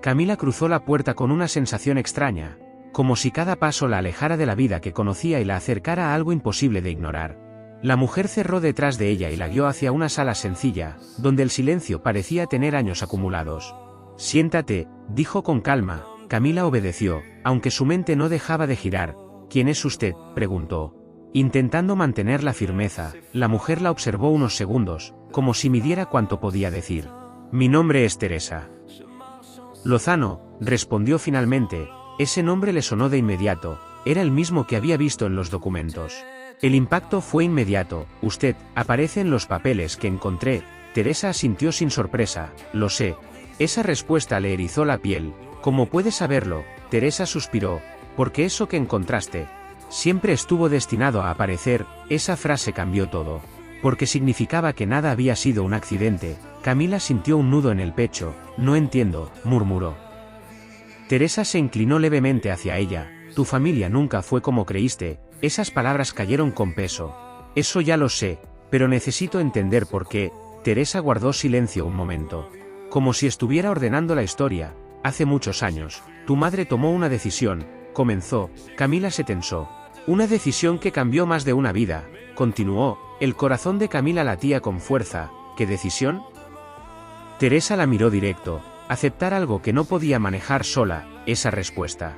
Camila cruzó la puerta con una sensación extraña, como si cada paso la alejara de la vida que conocía y la acercara a algo imposible de ignorar. La mujer cerró detrás de ella y la guió hacia una sala sencilla, donde el silencio parecía tener años acumulados. Siéntate, dijo con calma. Camila obedeció, aunque su mente no dejaba de girar. ¿Quién es usted?, preguntó. Intentando mantener la firmeza, la mujer la observó unos segundos, como si midiera cuánto podía decir. Mi nombre es Teresa Lozano, respondió finalmente. Ese nombre le sonó de inmediato. Era el mismo que había visto en los documentos. El impacto fue inmediato. Usted aparece en los papeles que encontré. Teresa asintió sin sorpresa. Lo sé. Esa respuesta le erizó la piel. ¿Cómo puede saberlo? Teresa suspiró. Porque eso que encontraste siempre estuvo destinado a aparecer. Esa frase cambió todo, porque significaba que nada había sido un accidente. Camila sintió un nudo en el pecho. No entiendo, murmuró. Teresa se inclinó levemente hacia ella. Tu familia nunca fue como creíste. Esas palabras cayeron con peso. Eso ya lo sé, pero necesito entender por qué. Teresa guardó silencio un momento, como si estuviera ordenando la historia. Hace muchos años, tu madre tomó una decisión, comenzó. Camila se tensó. Una decisión que cambió más de una vida, continuó. El corazón de Camila latía con fuerza. ¿Qué decisión? Teresa la miró directo. Aceptar algo que no podía manejar sola. Esa respuesta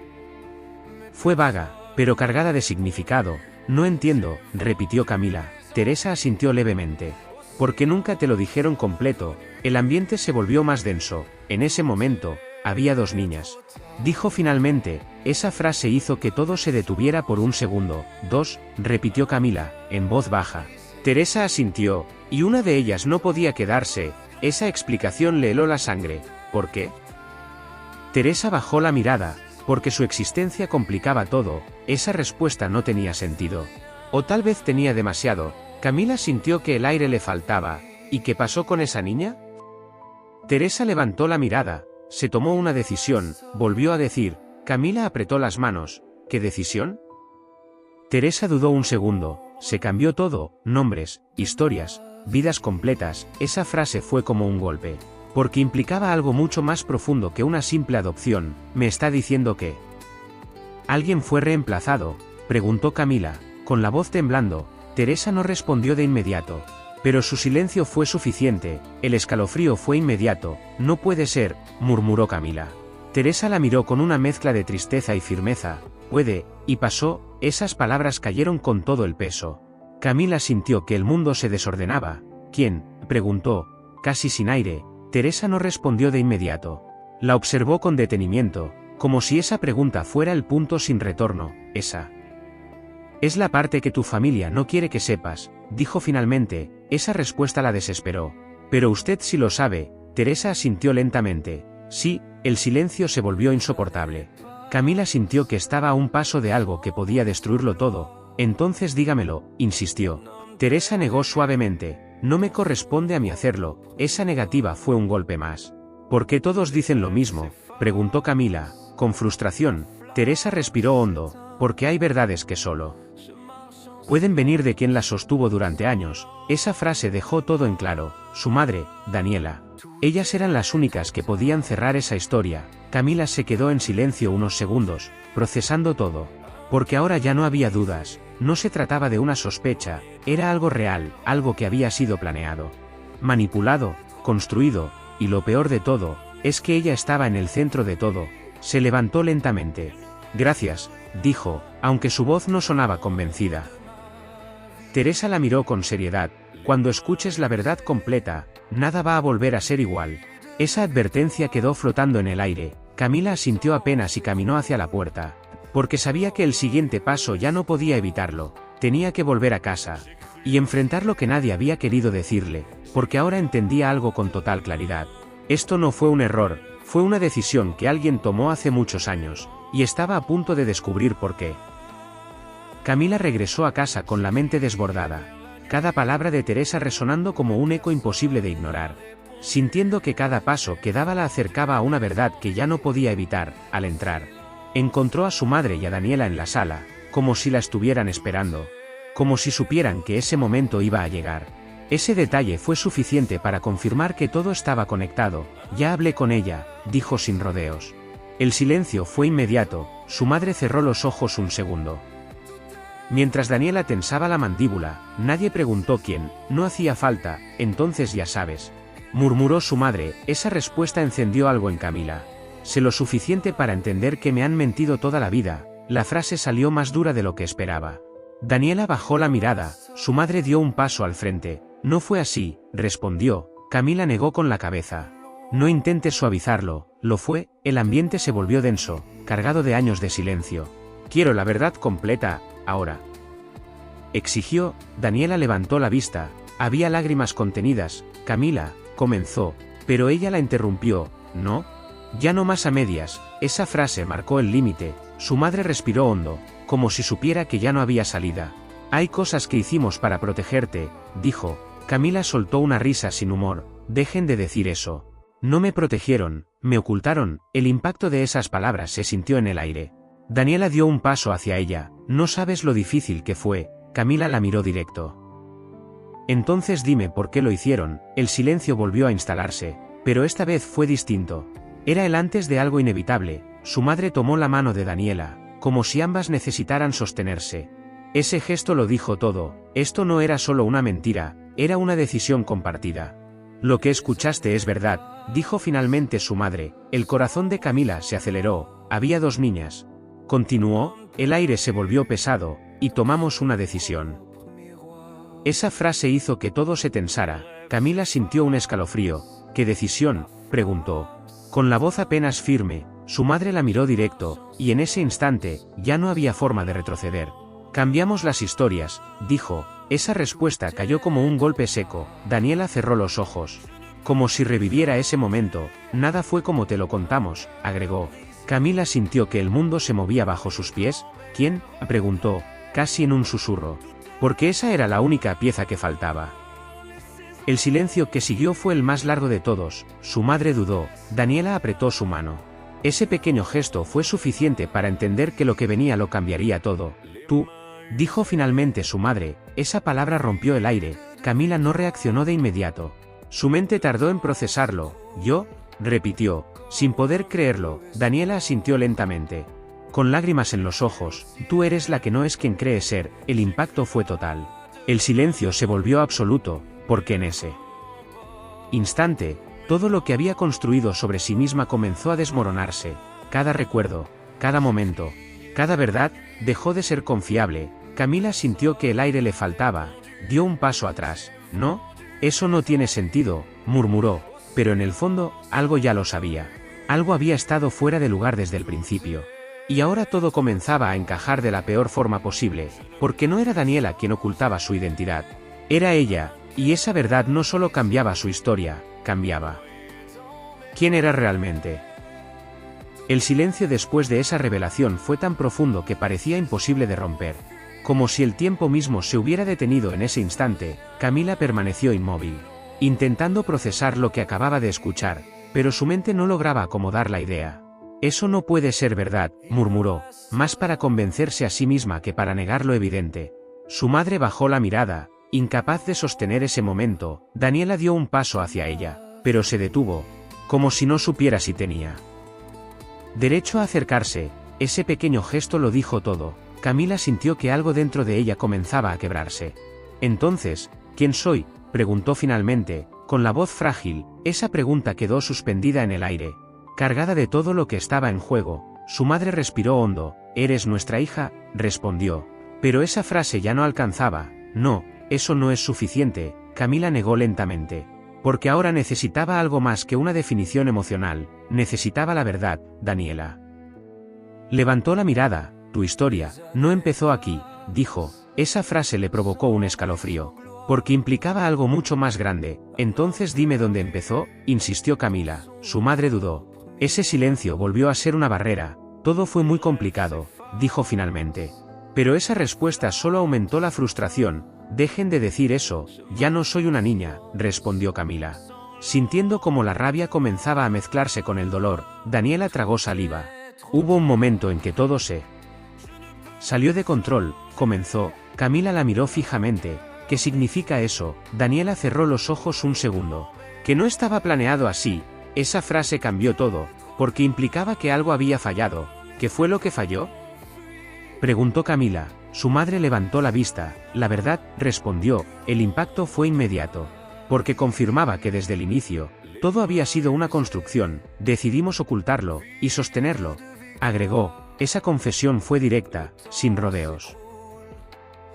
fue vaga, pero cargada de significado. No entiendo, repitió Camila. Teresa asintió levemente. Porque nunca te lo dijeron completo. El ambiente se volvió más denso. En ese momento, había dos niñas. Dijo finalmente. Esa frase hizo que todo se detuviera por un segundo. Dos, repitió Camila, en voz baja. Teresa asintió, y una de ellas no podía quedarse. Esa explicación le heló la sangre. ¿Por qué? Teresa bajó la mirada, porque su existencia complicaba todo. Esa respuesta no tenía sentido. O tal vez tenía demasiado. Camila sintió que el aire le faltaba. ¿Y qué pasó con esa niña? Teresa levantó la mirada, se tomó una decisión, volvió a decir. Camila apretó las manos. ¿Qué decisión? Teresa dudó un segundo. Se cambió todo, nombres, historias, vidas completas, esa frase fue como un golpe. Porque implicaba algo mucho más profundo que una simple adopción. ¿Me está diciendo que alguien fue reemplazado?, preguntó Camila, con la voz temblando. Teresa no respondió de inmediato. Pero su silencio fue suficiente, el escalofrío fue inmediato. No puede ser, murmuró Camila. Teresa la miró con una mezcla de tristeza y firmeza. Puede, y pasó, esas palabras cayeron con todo el peso. Camila sintió que el mundo se desordenaba. ¿Quién?, preguntó, casi sin aire. Teresa no respondió de inmediato. La observó con detenimiento, como si esa pregunta fuera el punto sin retorno. Esa es la parte que tu familia no quiere que sepas, dijo finalmente. Esa respuesta la desesperó. Pero usted sí lo sabe. Teresa asintió lentamente. Sí. El silencio se volvió insoportable. Camila sintió que estaba a un paso de algo que podía destruirlo todo. Entonces dígamelo, insistió. Teresa negó suavemente. No me corresponde a mí hacerlo. Esa negativa fue un golpe más. ¿Por qué todos dicen lo mismo?, preguntó Camila, con frustración. Teresa respiró hondo. Porque hay verdades que solo pueden venir de quien las sostuvo durante años. Esa frase dejó todo en claro. Su madre, Daniela. Ellas eran las únicas que podían cerrar esa historia. Camila se quedó en silencio unos segundos, procesando todo. Porque ahora ya no había dudas. No se trataba de una sospecha, era algo real, algo que había sido planeado, manipulado, construido, y lo peor de todo, es que ella estaba en el centro de todo. Se levantó lentamente. Gracias, dijo, aunque su voz no sonaba convencida. Teresa la miró con seriedad. Cuando escuches la verdad completa, nada va a volver a ser igual. Esa advertencia quedó flotando en el aire. Camila asintió apenas y caminó hacia la puerta. Porque sabía que el siguiente paso ya no podía evitarlo. Tenía que volver a casa y enfrentar lo que nadie había querido decirle, porque ahora entendía algo con total claridad. Esto no fue un error, fue una decisión que alguien tomó hace muchos años, y estaba a punto de descubrir por qué. Camila regresó a casa con la mente desbordada. Cada palabra de Teresa resonando como un eco imposible de ignorar. Sintiendo que cada paso que daba la acercaba a una verdad que ya no podía evitar. Al entrar, encontró a su madre y a Daniela en la sala, como si la estuvieran esperando. Como si supieran que ese momento iba a llegar. Ese detalle fue suficiente para confirmar que todo estaba conectado. Ya hablé con ella, dijo sin rodeos. El silencio fue inmediato. Su madre cerró los ojos un segundo. Mientras Daniela tensaba la mandíbula, nadie preguntó quién. No hacía falta. Entonces ya sabes, murmuró su madre. Esa respuesta encendió algo en Camila. Sé lo suficiente para entender que me han mentido toda la vida. La frase salió más dura de lo que esperaba. Daniela bajó la mirada. Su madre dio un paso al frente. No fue así, respondió. Camila negó con la cabeza. No intentes suavizarlo. Lo fue. El ambiente se volvió denso, cargado de años de silencio. Quiero la verdad completa, ahora, exigió. Daniela levantó la vista. Había lágrimas contenidas. Camila, comenzó, pero ella la interrumpió. No, ya no más a medias. Esa frase marcó el límite. Su madre respiró hondo, como si supiera que ya no había salida. Hay cosas que hicimos para protegerte, dijo. Camila soltó una risa sin humor. Dejen de decir eso. No me protegieron, me ocultaron. El impacto de esas palabras se sintió en el aire. Daniela dio un paso hacia ella. No sabes lo difícil que fue. Camila la miró directo. Entonces dime por qué lo hicieron. El silencio volvió a instalarse, pero esta vez fue distinto. Era el antes de algo inevitable. Su madre tomó la mano de Daniela, como si ambas necesitaran sostenerse. Ese gesto lo dijo todo. Esto no era solo una mentira, era una decisión compartida. Lo que escuchaste es verdad, dijo finalmente su madre. El corazón de Camila se aceleró. Había dos niñas. Continuó, el aire se volvió pesado, y tomamos una decisión. Esa frase hizo que todo se tensara. Camila sintió un escalofrío. ¿Qué decisión?, preguntó. Con la voz apenas firme, su madre la miró directo, y en ese instante, ya no había forma de retroceder. Cambiamos las historias, dijo. Esa respuesta cayó como un golpe seco. Daniela cerró los ojos. Como si reviviera ese momento. Nada fue como te lo contamos, agregó. Camila sintió que el mundo se movía bajo sus pies. ¿Quién?, preguntó, casi en un susurro. Porque esa era la única pieza que faltaba. El silencio que siguió fue el más largo de todos. Su madre dudó. Daniela apretó su mano. Ese pequeño gesto fue suficiente para entender que lo que venía lo cambiaría todo. Tú, dijo finalmente su madre. Esa palabra rompió el aire. Camila no reaccionó de inmediato. Su mente tardó en procesarlo. ¿Yo? Repitió, sin poder creerlo. Daniela asintió lentamente. Con lágrimas en los ojos, tú eres la que no es quien cree ser. El impacto fue total. El silencio se volvió absoluto, porque en ese instante, todo lo que había construido sobre sí misma comenzó a desmoronarse. Cada recuerdo, cada momento, cada verdad, dejó de ser confiable. Camila sintió que el aire le faltaba. Dio un paso atrás. No, eso no tiene sentido, murmuró, pero en el fondo, algo ya lo sabía. Algo había estado fuera de lugar desde el principio. Y ahora todo comenzaba a encajar de la peor forma posible, porque no era Daniela quien ocultaba su identidad. Era ella, y esa verdad no solo cambiaba su historia, cambiaba ¿quién era realmente? El silencio después de esa revelación fue tan profundo que parecía imposible de romper. Como si el tiempo mismo se hubiera detenido en ese instante, Camila permaneció inmóvil, intentando procesar lo que acababa de escuchar, pero su mente no lograba acomodar la idea. Eso no puede ser verdad, murmuró, más para convencerse a sí misma que para negar lo evidente. Su madre bajó la mirada, incapaz de sostener ese momento. Daniela dio un paso hacia ella, pero se detuvo, como si no supiera si tenía derecho a acercarse. Ese pequeño gesto lo dijo todo. Camila sintió que algo dentro de ella comenzaba a quebrarse. Entonces, ¿quién soy?, preguntó finalmente, con la voz frágil. Esa pregunta quedó suspendida en el aire, cargada de todo lo que estaba en juego. Su madre respiró hondo. «¿Eres nuestra hija?», respondió. Pero esa frase ya no alcanzaba. «No, eso no es suficiente», Camila negó lentamente. Porque ahora necesitaba algo más que una definición emocional. Necesitaba la verdad. Daniela levantó la mirada. «Tu historia no empezó aquí», dijo. Esa frase le provocó un escalofrío, porque implicaba algo mucho más grande. «Entonces dime dónde empezó», insistió Camila. Su madre dudó. Ese silencio volvió a ser una barrera. «Todo fue muy complicado», dijo finalmente. Pero esa respuesta solo aumentó la frustración. «Dejen de decir eso, ya no soy una niña», respondió Camila. Sintiendo como la rabia comenzaba a mezclarse con el dolor, Daniela tragó saliva. Hubo un momento en que todo se salió de control. Comenzó. Camila la miró fijamente. «¿Qué significa eso?». Daniela cerró los ojos un segundo. Que no estaba planeado así. Esa frase cambió todo, porque implicaba que algo había fallado. ¿Qué fue lo que falló?, preguntó Camila. Su madre levantó la vista. «La verdad», respondió, «el impacto fue inmediato. Porque confirmaba que desde el inicio, todo había sido una construcción. Decidimos ocultarlo, y sostenerlo», agregó. Esa confesión fue directa, sin rodeos.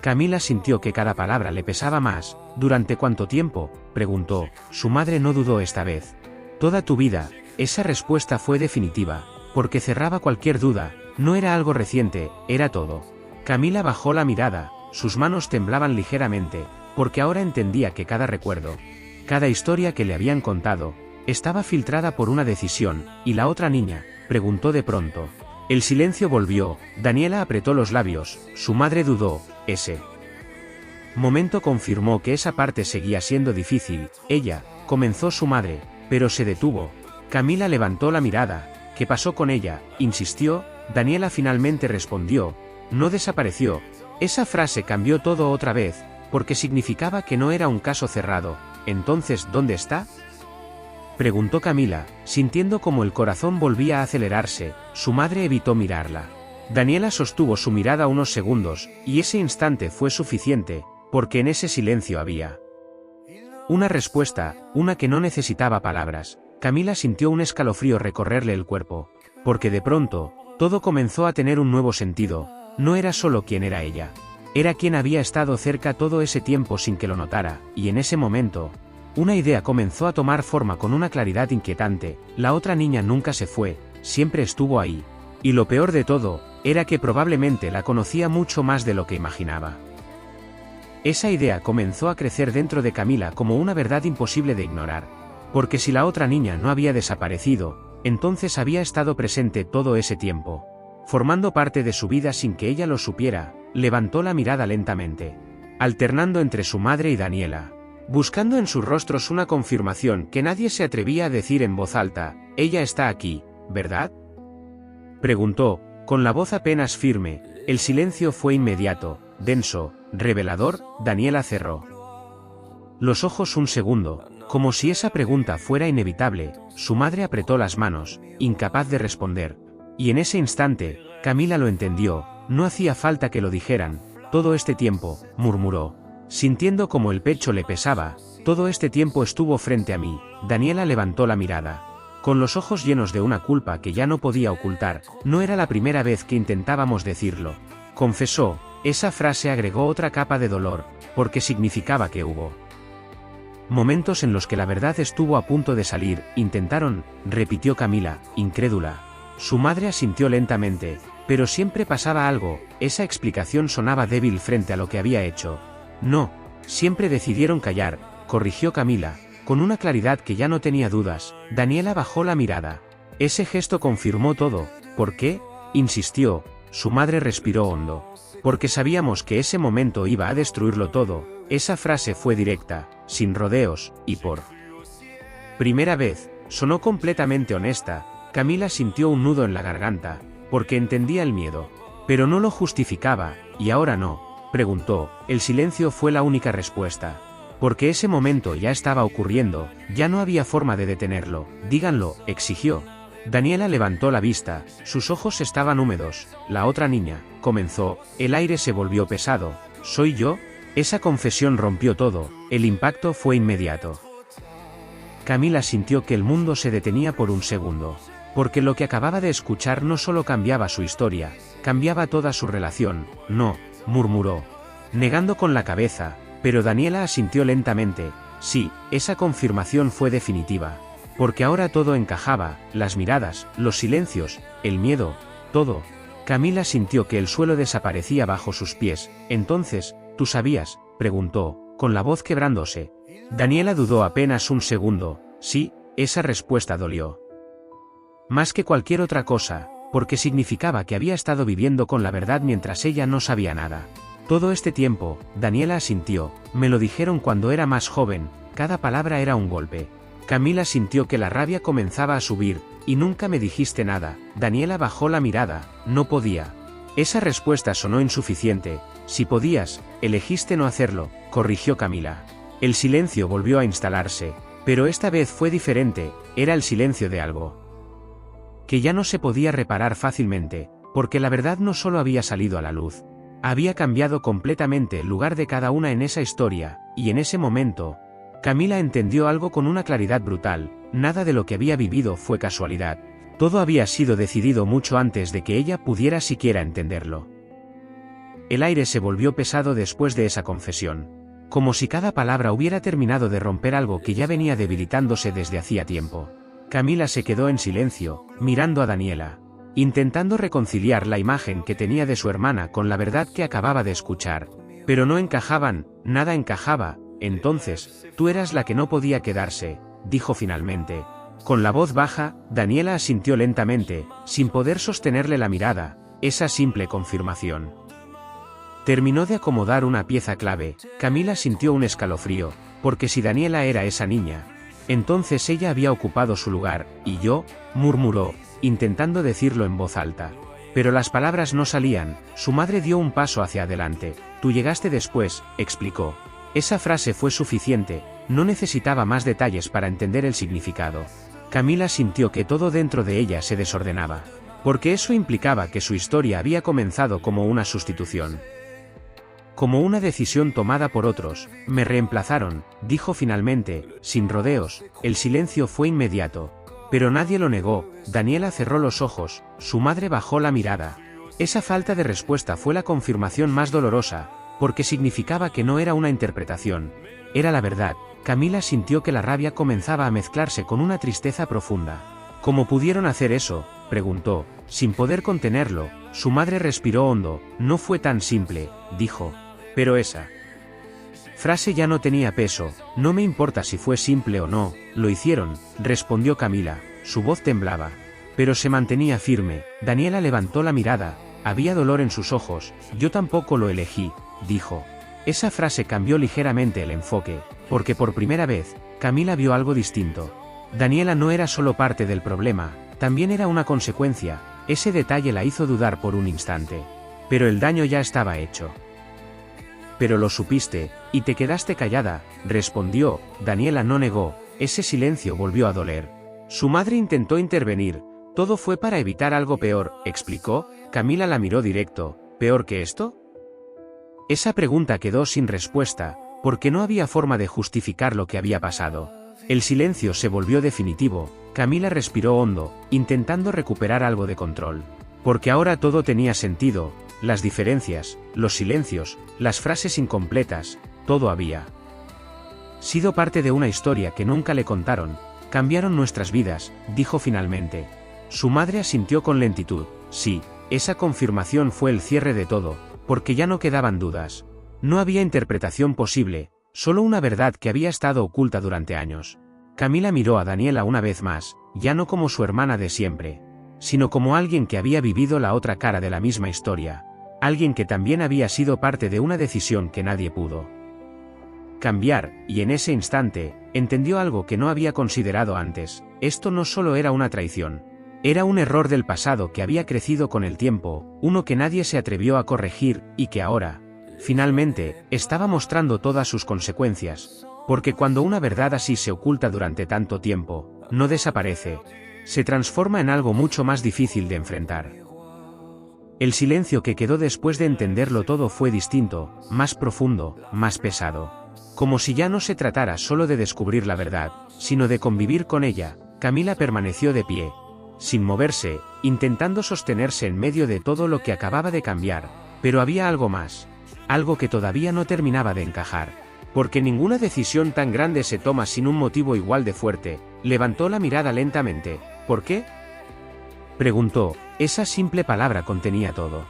Camila sintió que cada palabra le pesaba más. «¿Durante cuánto tiempo?», preguntó. Su madre no dudó esta vez. «Toda tu vida». Esa respuesta fue definitiva, porque cerraba cualquier duda. No era algo reciente, era todo. Camila bajó la mirada. Sus manos temblaban ligeramente, porque ahora entendía que cada recuerdo, cada historia que le habían contado, estaba filtrada por una decisión. «¿Y la otra niña?», preguntó de pronto. El silencio volvió. Daniela apretó los labios. Su madre dudó. Ese momento confirmó que esa parte seguía siendo difícil. «Ella», comenzó su madre, pero se detuvo. Camila levantó la mirada. «¿Qué pasó con ella?», insistió. Daniela finalmente respondió. «No desapareció». Esa frase cambió todo otra vez, porque significaba que no era un caso cerrado. «Entonces, ¿dónde está?», preguntó Camila, sintiendo como el corazón volvía a acelerarse. Su madre evitó mirarla. Daniela sostuvo su mirada unos segundos, y ese instante fue suficiente, porque en ese silencio había una respuesta, una que no necesitaba palabras. Camila sintió un escalofrío recorrerle el cuerpo, porque de pronto, todo comenzó a tener un nuevo sentido. No era solo quién era ella. Era quien había estado cerca todo ese tiempo sin que lo notara, y en ese momento, una idea comenzó a tomar forma con una claridad inquietante. La otra niña nunca se fue, siempre estuvo ahí. Y lo peor de todo, era que probablemente la conocía mucho más de lo que imaginaba. Esa idea comenzó a crecer dentro de Camila como una verdad imposible de ignorar. Porque si la otra niña no había desaparecido, entonces había estado presente todo ese tiempo, formando parte de su vida sin que ella lo supiera. Levantó la mirada lentamente, alternando entre su madre y Daniela, buscando en sus rostros una confirmación que nadie se atrevía a decir en voz alta. «Ella está aquí, ¿verdad?», preguntó, con la voz apenas firme. El silencio fue inmediato, denso, revelador. Daniela cerró los ojos un segundo, como si esa pregunta fuera inevitable. Su madre apretó las manos, incapaz de responder. Y en ese instante, Camila lo entendió, no hacía falta que lo dijeran. Todo este tiempo, murmuró, sintiendo como el pecho le pesaba, todo este tiempo estuvo frente a mí. Daniela levantó la mirada, con los ojos llenos de una culpa que ya no podía ocultar. No era la primera vez que intentábamos decirlo, confesó. Esa frase agregó otra capa de dolor, porque significaba que hubo momentos en los que la verdad estuvo a punto de salir. Intentaron, repitió Camila, incrédula. Su madre asintió lentamente, pero siempre pasaba algo. Esa explicación sonaba débil frente a lo que había hecho. No, siempre decidieron callar, corrigió Camila, con una claridad que ya no tenía dudas. Daniela bajó la mirada. Ese gesto confirmó todo. ¿Por qué?, insistió. Su madre respiró hondo. Porque sabíamos que ese momento iba a destruirlo todo. Esa frase fue directa, sin rodeos, y por primera vez, sonó completamente honesta. Camila sintió un nudo en la garganta, porque entendía el miedo. Pero no lo justificaba. ¿Y ahora no?, preguntó. El silencio fue la única respuesta. Porque ese momento ya estaba ocurriendo, ya no había forma de detenerlo. Díganlo, exigió. Daniela levantó la vista, sus ojos estaban húmedos. La otra niña, comenzó. El aire se volvió pesado. ¿Soy yo? Esa confesión rompió todo. El impacto fue inmediato. Camila sintió que el mundo se detenía por un segundo. Porque lo que acababa de escuchar no solo cambiaba su historia, cambiaba toda su relación. No, murmuró, negando con la cabeza, pero Daniela asintió lentamente. Sí, esa confirmación fue definitiva. Porque ahora todo encajaba, las miradas, los silencios, el miedo, todo. Camila sintió que el suelo desaparecía bajo sus pies. Entonces, ¿tú sabías?, preguntó, con la voz quebrándose. Daniela dudó apenas un segundo. Sí, esa respuesta dolió más que cualquier otra cosa, porque significaba que había estado viviendo con la verdad mientras ella no sabía nada. Todo este tiempo, Daniela asintió. Me lo dijeron cuando era más joven. Cada palabra era un golpe. Camila sintió que la rabia comenzaba a subir. Y nunca me dijiste nada. Daniela bajó la mirada. No podía. Esa respuesta sonó insuficiente. Si podías, elegiste no hacerlo, corrigió Camila. El silencio volvió a instalarse. Pero esta vez fue diferente. Era el silencio de algo que ya no se podía reparar fácilmente, porque la verdad no solo había salido a la luz. Había cambiado completamente el lugar de cada una en esa historia, y en ese momento, Camila entendió algo con una claridad brutal. Nada de lo que había vivido fue casualidad. Todo había sido decidido mucho antes de que ella pudiera siquiera entenderlo. El aire se volvió pesado después de esa confesión. Como si cada palabra hubiera terminado de romper algo que ya venía debilitándose desde hacía tiempo. Camila se quedó en silencio, mirando a Daniela, intentando reconciliar la imagen que tenía de su hermana con la verdad que acababa de escuchar. Pero no encajaban, nada encajaba. Entonces, tú eras la que no podía quedarse, dijo finalmente. Con la voz baja, Daniela asintió lentamente, sin poder sostenerle la mirada. Esa simple confirmación terminó de acomodar una pieza clave. Camila sintió un escalofrío, porque si Daniela era esa niña, entonces ella había ocupado su lugar. Y yo, murmuró, intentando decirlo en voz alta. Pero las palabras no salían. Su madre dio un paso hacia adelante. Tú llegaste después, explicó. Esa frase fue suficiente, no necesitaba más detalles para entender el significado. Camila sintió que todo dentro de ella se desordenaba. Porque eso implicaba que su historia había comenzado como una sustitución. Como una decisión tomada por otros. Me reemplazaron, dijo finalmente, sin rodeos. El silencio fue inmediato. Pero nadie lo negó. Daniela cerró los ojos, su madre bajó la mirada. Esa falta de respuesta fue la confirmación más dolorosa, porque significaba que no era una interpretación. Era la verdad. Camila sintió que la rabia comenzaba a mezclarse con una tristeza profunda. ¿Cómo pudieron hacer eso?, preguntó, sin poder contenerlo. Su madre respiró hondo. No fue tan simple, dijo. Pero esa frase ya no tenía peso. No me importa si fue simple o no, lo hicieron, respondió Camila. Su voz temblaba, pero se mantenía firme. Daniela levantó la mirada. Había dolor en sus ojos. Yo tampoco lo elegí, dijo. Esa frase cambió ligeramente el enfoque, porque por primera vez, Camila vio algo distinto. Daniela no era solo parte del problema, también era una consecuencia. Ese detalle la hizo dudar por un instante. Pero el daño ya estaba hecho. Pero lo supiste, Y te quedaste callada, respondió. Daniela no negó, ese silencio volvió a doler. Su madre intentó intervenir. Todo fue para evitar algo peor, explicó. Camila la miró directo. ¿Peor que esto? Esa pregunta quedó sin respuesta, porque no había forma de justificar lo que había pasado. El silencio se volvió definitivo. Camila respiró hondo, intentando recuperar algo de control. Porque ahora todo tenía sentido, las diferencias, los silencios, las frases incompletas, todo había sido parte de una historia que nunca le contaron. Cambiaron nuestras vidas, dijo finalmente. Su madre asintió con lentitud. Sí, esa confirmación fue el cierre de todo, porque ya no quedaban dudas. No había interpretación posible, solo una verdad que había estado oculta durante años. Camila miró a Daniela una vez más, ya no como su hermana de siempre, sino como alguien que había vivido la otra cara de la misma historia, alguien que también había sido parte de una decisión que nadie pudo cambiar, y en ese instante, entendió algo que no había considerado antes. Esto no solo era una traición. Era un error del pasado que había crecido con el tiempo, uno que nadie se atrevió a corregir, y que ahora, finalmente, estaba mostrando todas sus consecuencias. Porque cuando una verdad así se oculta durante tanto tiempo, no desaparece, se transforma en algo mucho más difícil de enfrentar. El silencio que quedó después de entenderlo todo fue distinto, más profundo, más pesado. Como si ya no se tratara solo de descubrir la verdad, sino de convivir con ella. Camila permaneció de pie, sin moverse, intentando sostenerse en medio de todo lo que acababa de cambiar, pero había algo más, algo que todavía no terminaba de encajar. Porque ninguna decisión tan grande se toma sin un motivo igual de fuerte. Levantó la mirada lentamente. ¿Por qué?, preguntó. Esa simple palabra contenía todo.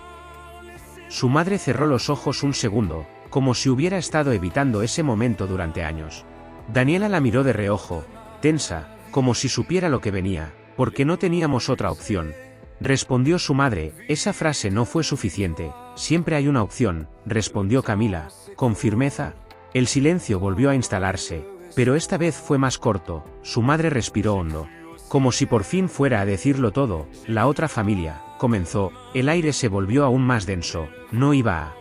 Su madre cerró los ojos un segundo, como si hubiera estado evitando ese momento durante años. Daniela la miró de reojo, tensa, como si supiera lo que venía. Porque no teníamos otra opción, respondió su madre. Esa frase no fue suficiente. Siempre hay una opción, respondió Camila, con firmeza. El silencio volvió a instalarse, pero esta vez fue más corto. Su madre respiró hondo, como si por fin fuera a decirlo todo. La otra familia, comenzó. El aire se volvió aún más denso. No iba a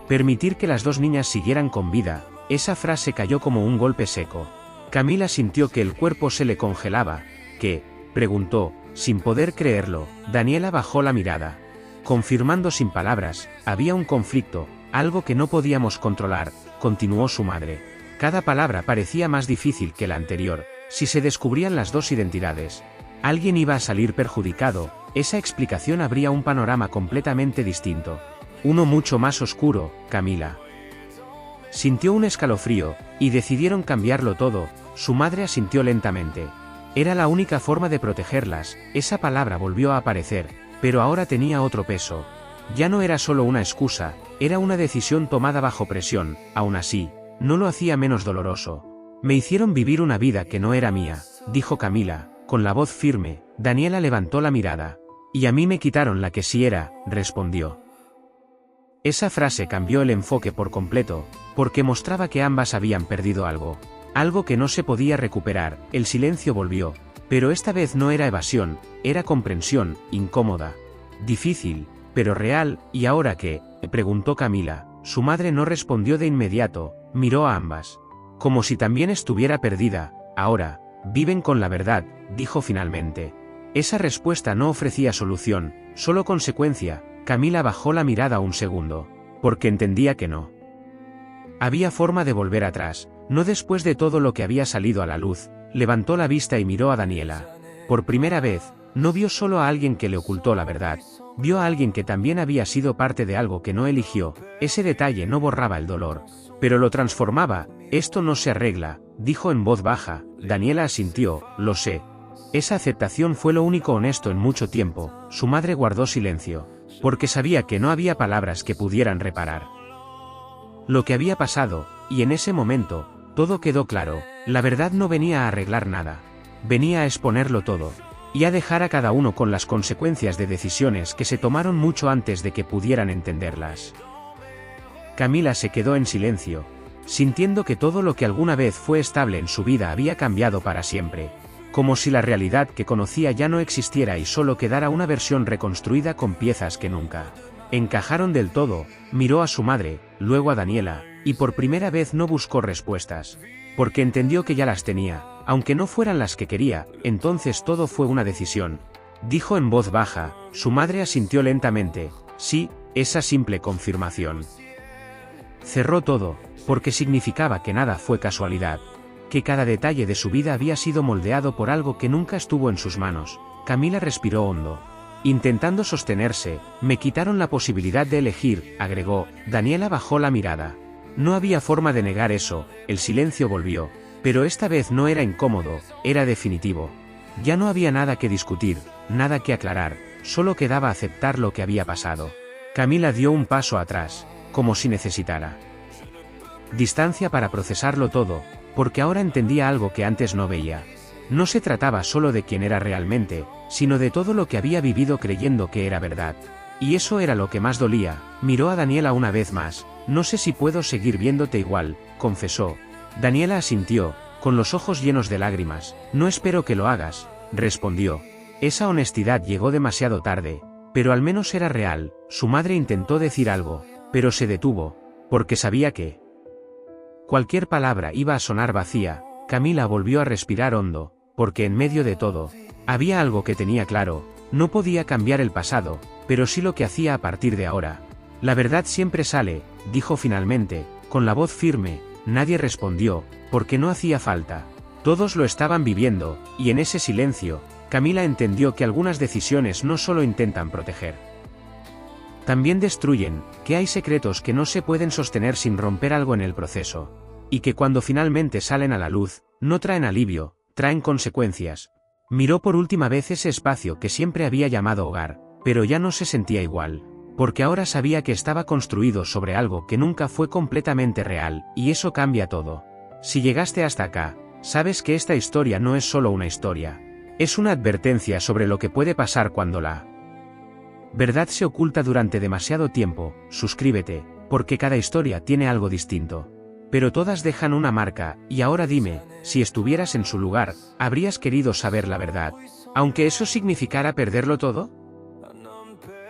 permitir que las dos niñas siguieran con vida. Esa frase cayó como un golpe seco. Camila sintió que el cuerpo se le congelaba. ¿Qué?, preguntó, sin poder creerlo. Daniela bajó la mirada, confirmando sin palabras. Había un conflicto, algo que no podíamos controlar, continuó su madre. Cada palabra parecía más difícil que la anterior. Si se descubrían las dos identidades, alguien iba a salir perjudicado. Esa explicación abría un panorama completamente distinto. Uno mucho más oscuro. Camila sintió un escalofrío, y decidieron cambiarlo todo. Su madre asintió lentamente. Era la única forma de protegerlas. Esa palabra volvió a aparecer, pero ahora tenía otro peso. Ya no era solo una excusa, era una decisión tomada bajo presión. Aún así, no lo hacía menos doloroso. Me hicieron vivir una vida que no era mía, dijo Camila, con la voz firme. Daniela levantó la mirada. Y a mí me quitaron la que sí era, respondió. Esa frase cambió el enfoque por completo, porque mostraba que ambas habían perdido algo. Algo que no se podía recuperar. El silencio volvió, pero esta vez no era evasión, era comprensión, incómoda, difícil, pero real. ¿Y ahora qué?, preguntó Camila. Su madre no respondió de inmediato, miró a ambas, como si también estuviera perdida. Ahora, viven con la verdad, dijo finalmente. Esa respuesta no ofrecía solución, solo consecuencia. Camila bajó la mirada un segundo, porque entendía que no había forma de volver atrás, no después de todo lo que había salido a la luz. Levantó la vista y miró a Daniela. Por primera vez, no vio solo a alguien que le ocultó la verdad, vio a alguien que también había sido parte de algo que no eligió. Ese detalle no borraba el dolor, pero lo transformaba. Esto no se arregla, dijo en voz baja. Daniela asintió. Lo sé. Esa aceptación fue lo único honesto en mucho tiempo. Su madre guardó silencio, porque sabía que no había palabras que pudieran reparar lo que había pasado, y en ese momento, todo quedó claro. La verdad no venía a arreglar nada, venía a exponerlo todo, y a dejar a cada uno con las consecuencias de decisiones que se tomaron mucho antes de que pudieran entenderlas. Camila se quedó en silencio, sintiendo que todo lo que alguna vez fue estable en su vida había cambiado para siempre, como si la realidad que conocía ya no existiera y solo quedara una versión reconstruida con piezas que nunca encajaron del todo. Miró a su madre, luego a Daniela, y por primera vez no buscó respuestas, porque entendió que ya las tenía, aunque no fueran las que quería. Entonces todo fue una decisión, dijo en voz baja. Su madre asintió lentamente. Sí, esa simple confirmación cerró todo, porque significaba que nada fue casualidad, que cada detalle de su vida había sido moldeado por algo que nunca estuvo en sus manos. Camila respiró hondo, intentando sostenerse. Me quitaron la posibilidad de elegir, agregó. Daniela bajó la mirada. No había forma de negar eso. El silencio volvió, pero esta vez no era incómodo, era definitivo. Ya no había nada que discutir, nada que aclarar, solo quedaba aceptar lo que había pasado. Camila dio un paso atrás, como si necesitara distancia para procesarlo todo, porque ahora entendía algo que antes no veía. No se trataba solo de quién era realmente, sino de todo lo que había vivido creyendo que era verdad. Y eso era lo que más dolía. Miró a Daniela una vez más. No sé si puedo seguir viéndote igual, confesó. Daniela asintió, con los ojos llenos de lágrimas. No espero que lo hagas, respondió. Esa honestidad llegó demasiado tarde, pero al menos era real. Su madre intentó decir algo, pero se detuvo, porque sabía que cualquier palabra iba a sonar vacía. Camila volvió a respirar hondo, porque en medio de todo, había algo que tenía claro. No podía cambiar el pasado, pero sí lo que hacía a partir de ahora. La verdad siempre sale, dijo finalmente, con la voz firme. Nadie respondió, porque no hacía falta. Todos lo estaban viviendo, y en ese silencio, Camila entendió que algunas decisiones no solo intentan proteger, también destruyen, que hay secretos que no se pueden sostener sin romper algo en el proceso. Y que cuando finalmente salen a la luz, no traen alivio, traen consecuencias. Miró por última vez ese espacio que siempre había llamado hogar, pero ya no se sentía igual, porque ahora sabía que estaba construido sobre algo que nunca fue completamente real, y eso cambia todo. Si llegaste hasta acá, sabes que esta historia no es solo una historia. Es una advertencia sobre lo que puede pasar cuando la verdad se oculta durante demasiado tiempo. Suscríbete, porque cada historia tiene algo distinto. Pero todas dejan una marca. Y ahora dime, si estuvieras en su lugar, ¿habrías querido saber la verdad, aunque eso significara perderlo todo?